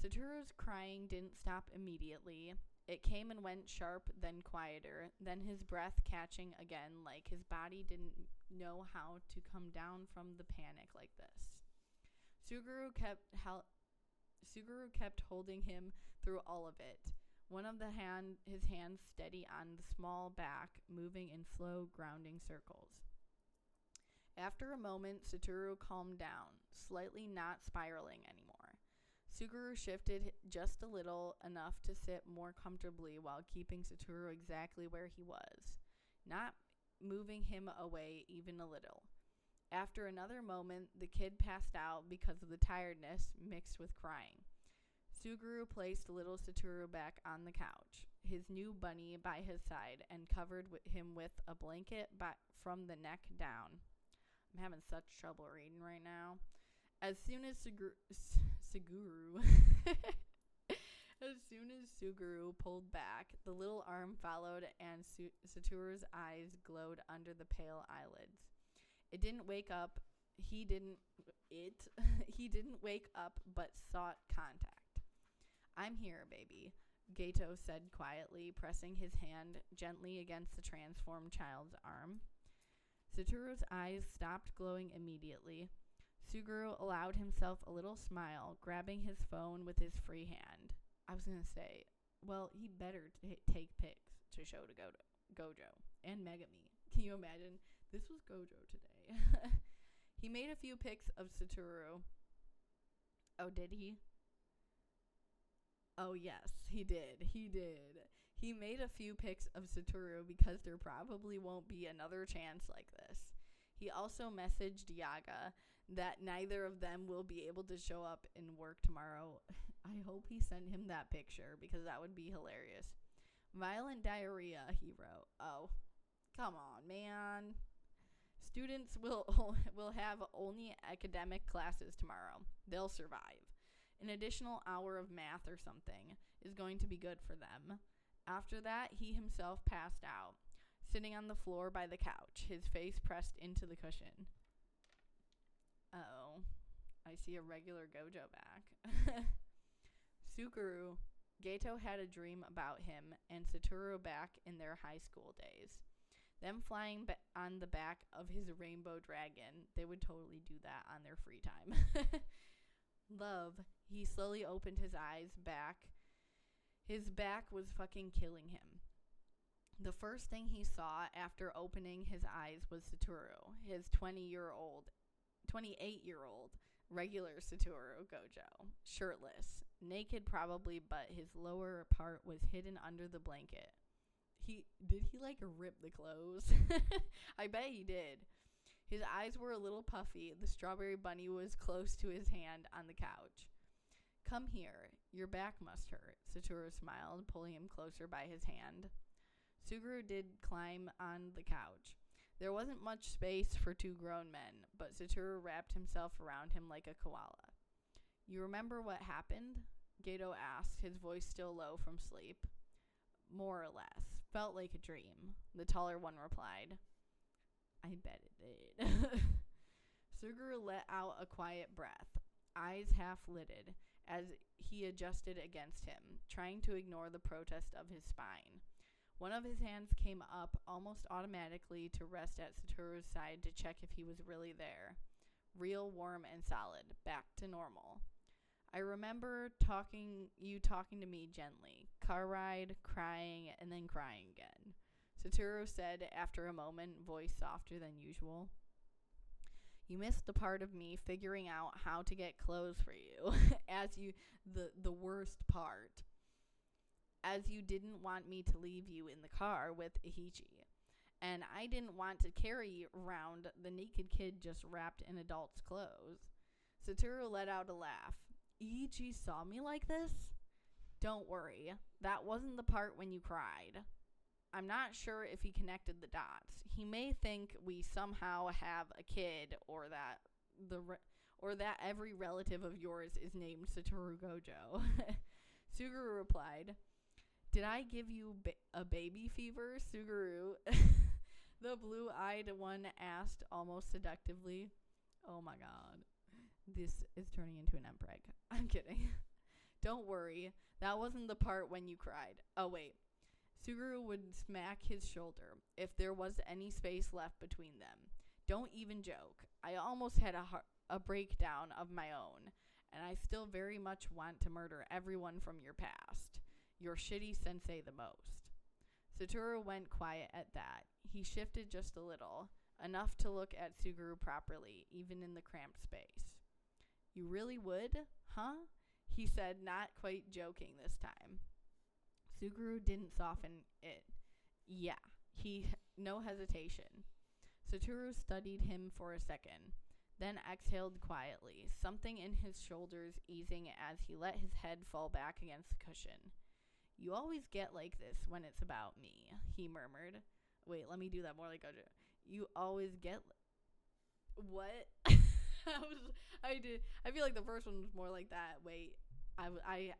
Speaker 1: Satoru's crying didn't stop immediately. It came and went, sharp, then quieter, then his breath catching again, like his body didn't know how to come down from the panic like this. Suguru kept holding him through all of it, his hands steady on the small back, moving in slow, grounding circles. After a moment, Satoru calmed down, slightly not spiraling anymore. Suguru shifted just a little, enough to sit more comfortably while keeping Satoru exactly where he was, not moving him away even a little. After another moment, the kid passed out because of the tiredness mixed with crying. Suguru placed little Satoru back on the couch, his new bunny by his side, and covered him with a blanket from the neck down. I'm having such trouble reading right now. As soon as Suguru pulled back, the little arm followed, and Satoru's eyes glowed under the pale eyelids. It didn't wake up. He didn't wake up, but sought contact. I'm here, baby, Geto said quietly, pressing his hand gently against the transformed child's arm. Satoru's eyes stopped glowing immediately. Suguru allowed himself a little smile, grabbing his phone with his free hand. I was going to say, well, he better take pics to show to Gojo and Megami. Can you imagine? This was Gojo today. He made a few pics of Satoru. Oh, did he? Oh, yes, he did. He made a few pics of Satoru because there probably won't be another chance like this. He also messaged Yaga that neither of them will be able to show up in work tomorrow. I hope he sent him that picture because that would be hilarious. Violent diarrhea, he wrote. Oh, come on, man. Students will have only academic classes tomorrow. They'll survive. An additional hour of math or something is going to be good for them. After that, he himself passed out, sitting on the floor by the couch, his face pressed into the cushion. Uh-oh. I see a regular Gojo back. Suguru. Geto had a dream about him and Satoru back in their high school days. Them flying on the back of his rainbow dragon. They would totally do that on their free time. Love. He slowly opened his eyes back. His back was fucking killing him. The first thing he saw after opening his eyes was Satoru, his 28-year-old regular Satoru Gojo, shirtless, naked probably, but his lower part was hidden under the blanket. Did he like rip the clothes? I bet he did. His eyes were a little puffy. The strawberry bunny was close to his hand on the couch. Come here. Your back must hurt, Satoru smiled, pulling him closer by his hand. Suguru did climb on the couch. There wasn't much space for two grown men, but Satoru wrapped himself around him like a koala. You remember what happened? Geto asked, his voice still low from sleep. more or less. Felt like a dream, the taller one replied. I bet it did. Suguru let out a quiet breath, eyes half lidded, as he adjusted against him, trying to ignore the protest of his spine. One of his hands came up almost automatically to rest at Satoru's side to check if he was really there. Real, warm, and solid, back to normal. I remember you talking to me gently. Car ride, crying, and then crying again. Satoru said after a moment, voice softer than usual. You missed the part of me figuring out how to get clothes for you. The worst part. As you didn't want me to leave you in the car with Ihichi. And I didn't want to carry around the naked kid just wrapped in adult's clothes. Satoru let out a laugh. Iichi saw me like this? Don't worry, that wasn't the part when you cried. I'm not sure if he connected the dots. He may think we somehow have a kid, or that every relative of yours is named Satoru Gojo. Suguru replied, Did I give you a baby fever, Suguru? The blue-eyed one asked almost seductively. Oh my god. This is turning into an empreg. I'm kidding. Don't worry. That wasn't the part when you cried. Oh, wait. Suguru would smack his shoulder if there was any space left between them. Don't even joke. I almost had a breakdown of my own, and I still very much want to murder everyone from your past. Your shitty sensei the most. Satoru went quiet at that. He shifted just a little, enough to look at Suguru properly, even in the cramped space. You really would? Huh? He said, not quite joking this time. Suguru didn't soften it. Yeah, no hesitation. Satoru studied him for a second, then exhaled quietly, something in his shoulders easing as he let his head fall back against the cushion. You always get like this when it's about me, he murmured. Wait, let me do that more like Gojo. You always get... What? I feel like the first one was more like that. Wait, I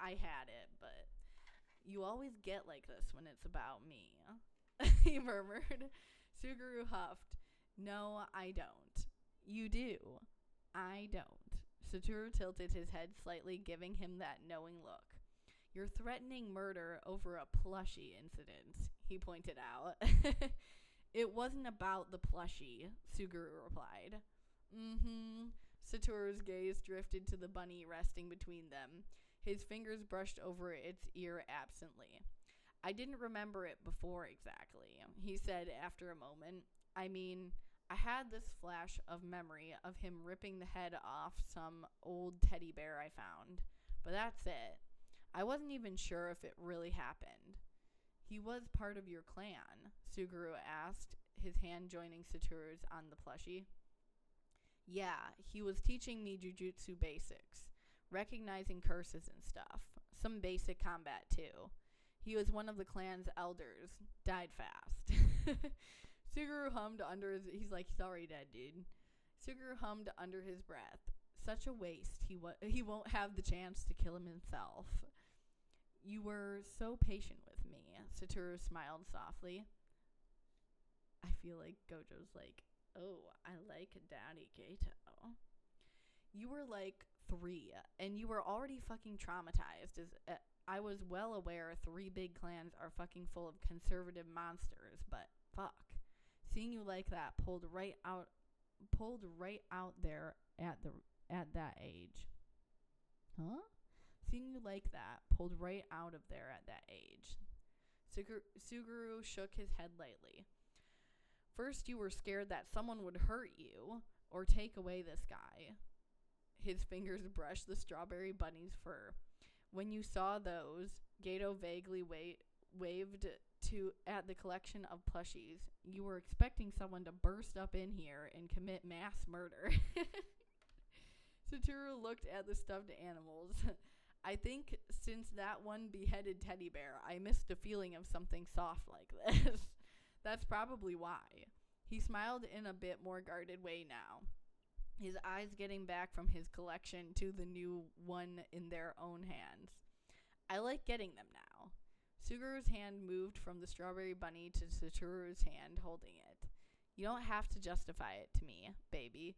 Speaker 1: had it, but... You always get like this when it's about me, he murmured. Suguru huffed. No, I don't. You do. I don't. Satoru tilted his head slightly, giving him that knowing look. You're threatening murder over a plushie incident, he pointed out. It wasn't about the plushie, Suguru replied. Satoru's gaze drifted to the bunny resting between them. His fingers brushed over its ear absently. I didn't remember it before exactly, he said after a moment. I mean, I had this flash of memory of him ripping the head off some old teddy bear I found. But that's it. I wasn't even sure if it really happened. He was part of your clan, Suguru asked, his hand joining Satoru's on the plushie. Yeah, he was teaching me jujutsu basics. Recognizing curses and stuff. Some basic combat, too. He was one of the clan's elders. Died fast. Suguru hummed under his... He's already dead, dude. Suguru hummed under his breath. Such a waste. He won't have the chance to kill him himself. You were so patient with me. Satoru smiled softly. I feel like Gojo's like, oh, I like Daddy Geto. You were 3, and you were already fucking traumatized. I was well aware 3 big clans are fucking full of conservative monsters, but fuck. Seeing you like that pulled right out there at that age. Huh? Seeing you like that pulled right out of there at that age. Suguru shook his head lightly. First you were scared that someone would hurt you or take away this guy. His fingers brushed the strawberry bunny's fur. When you saw those, Geto vaguely waved at the collection of plushies. You were expecting someone to burst up in here and commit mass murder. Satoru looked at the stuffed animals. I think since that one beheaded teddy bear, I missed a feeling of something soft like this. That's probably why. He smiled in a bit more guarded way now, his eyes getting back from his collection to the new one in their own hands. I like getting them now. Suguru's hand moved from the strawberry bunny to Satoru's hand, holding it. You don't have to justify it to me, baby,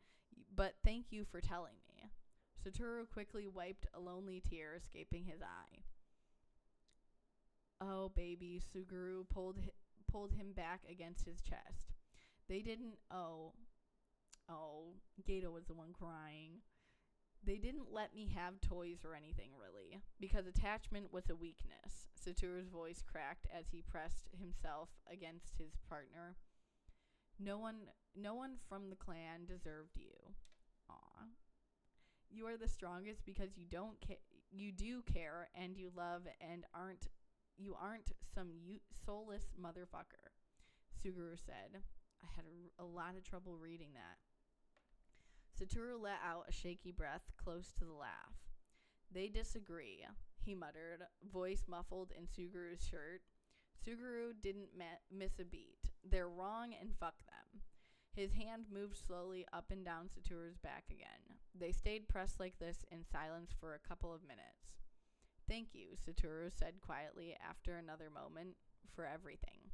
Speaker 1: but thank you for telling me. Satoru quickly wiped a lonely tear escaping his eye. Oh, baby, Suguru pulled him back against his chest. They didn't, Geto was the one crying. They didn't let me have toys or anything, really, because attachment was a weakness. Satoru's voice cracked as he pressed himself against his partner. No one from the clan deserved you. Aw. You are the strongest because you do care and you love and you aren't some soulless motherfucker, Suguru said. I had a lot of trouble reading that. Satoru let out a shaky breath close to the laugh. They disagree, he muttered, voice muffled in Suguru's shirt. Suguru didn't miss a beat. They're wrong and fuck them. His hand moved slowly up and down Satoru's back again. They stayed pressed like this in silence for a couple of minutes. Thank you, Satoru said quietly after another moment, for everything.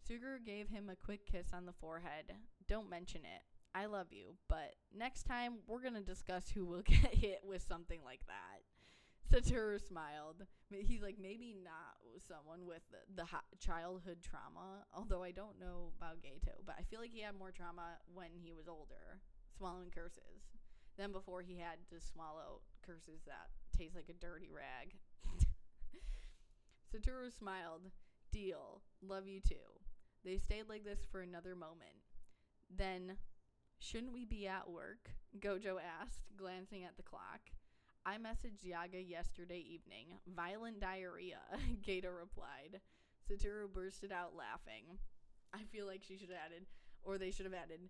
Speaker 1: Suguru gave him a quick kiss on the forehead. Don't mention it. I love you, but next time we're going to discuss who will get hit with something like that. Satoru smiled. He's like, maybe not someone with the childhood trauma, although I don't know about Geto, but I feel like he had more trauma when he was older, swallowing curses, than before he had to swallow curses that taste like a dirty rag. Satoru smiled. Deal. Love you too. They stayed like this for another moment. Then, shouldn't we be at work? Gojo asked, glancing at the clock. I messaged Yaga yesterday evening. Violent diarrhea, Geto replied. Satoru bursted out laughing. I feel like she should have added, or they should have added,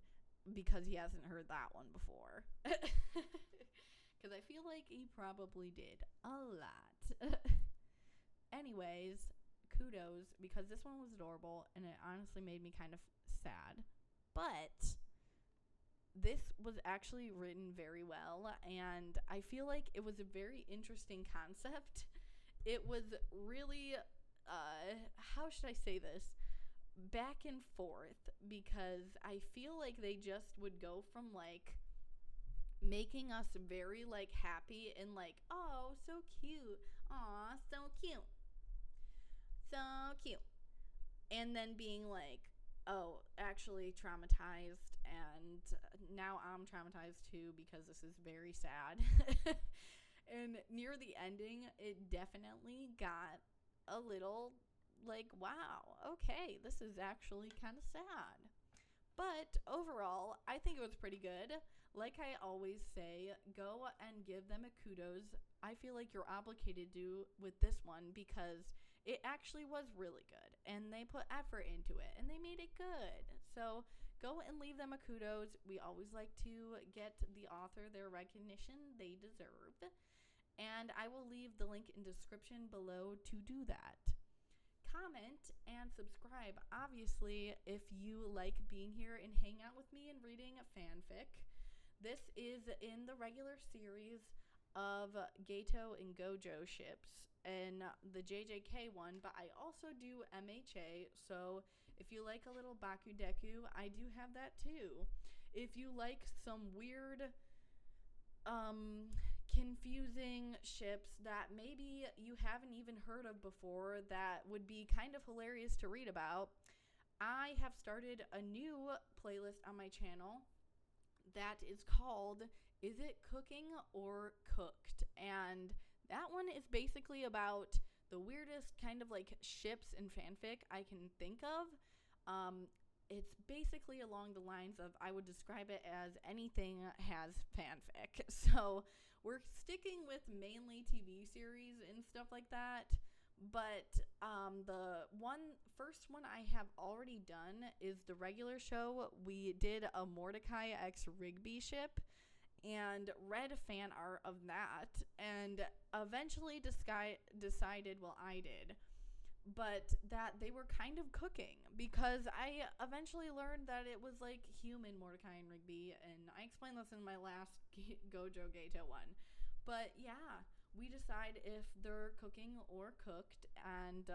Speaker 1: because he hasn't heard that one before. Because I feel like he probably did a lot. Anyways, kudos, because this one was adorable, and it honestly made me kind of sad. But this was actually written very well, and I feel like it was a very interesting concept. It was really, how should I say this? Back and forth, because I feel like they just would go from, like, making us very, like, happy and, like, oh, so cute. Aw, so cute. So cute. And then being like, oh, actually traumatized, and now I'm traumatized too because this is very sad. And near the ending, it definitely got a little like, wow, okay, this is actually kind of sad. But overall, I think it was pretty good. Like I always say, go and give them a kudos. I feel like you're obligated to with this one because it actually was really good, and they put effort into it, and they made it good. So go and leave them a kudos. We always like to get the author their recognition they deserve, and I will leave the link in description below to do that. Comment and subscribe, obviously, if you like being here and hang out with me and reading fanfic. This is in the regular series of Geto and Gojo ships and the JJK one, but I also do MHA, so if you like a little Bakudeku, I do have that too. If you like some weird, confusing ships that maybe you haven't even heard of before that would be kind of hilarious to read about, I have started a new playlist on my channel that is called Is It Cooking or Cooked? And that one is basically about the weirdest kind of like ships and fanfic I can think of. It's basically along the lines of, I would describe it as anything has fanfic. So we're sticking with mainly TV series and stuff like that. But the first one I have already done is the regular show. We did a Mordecai x Rigby ship and read fan art of that, and eventually decided, well, I did, but that they were kind of cooking, because I eventually learned that it was like human Mordecai and Rigby, and I explained this in my last Gojo Geto one. But yeah, we decide if they're cooking or cooked, and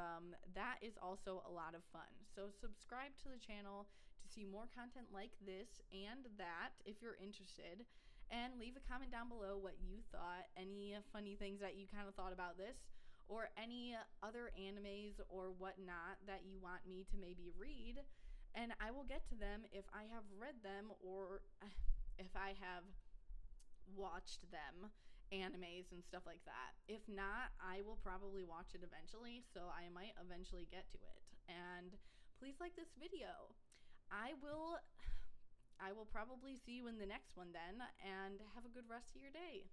Speaker 1: that is also a lot of fun. So subscribe to the channel to see more content like this and that if you're interested, and leave a comment down below what you thought, any funny things that you kind of thought about this, or any other animes or whatnot that you want me to maybe read, and I will get to them if I have read them or if I have watched them, animes and stuff like that. If not, I will probably watch it eventually, so I might eventually get to it. And please like this video. I will probably see you in the next one then, and have a good rest of your day.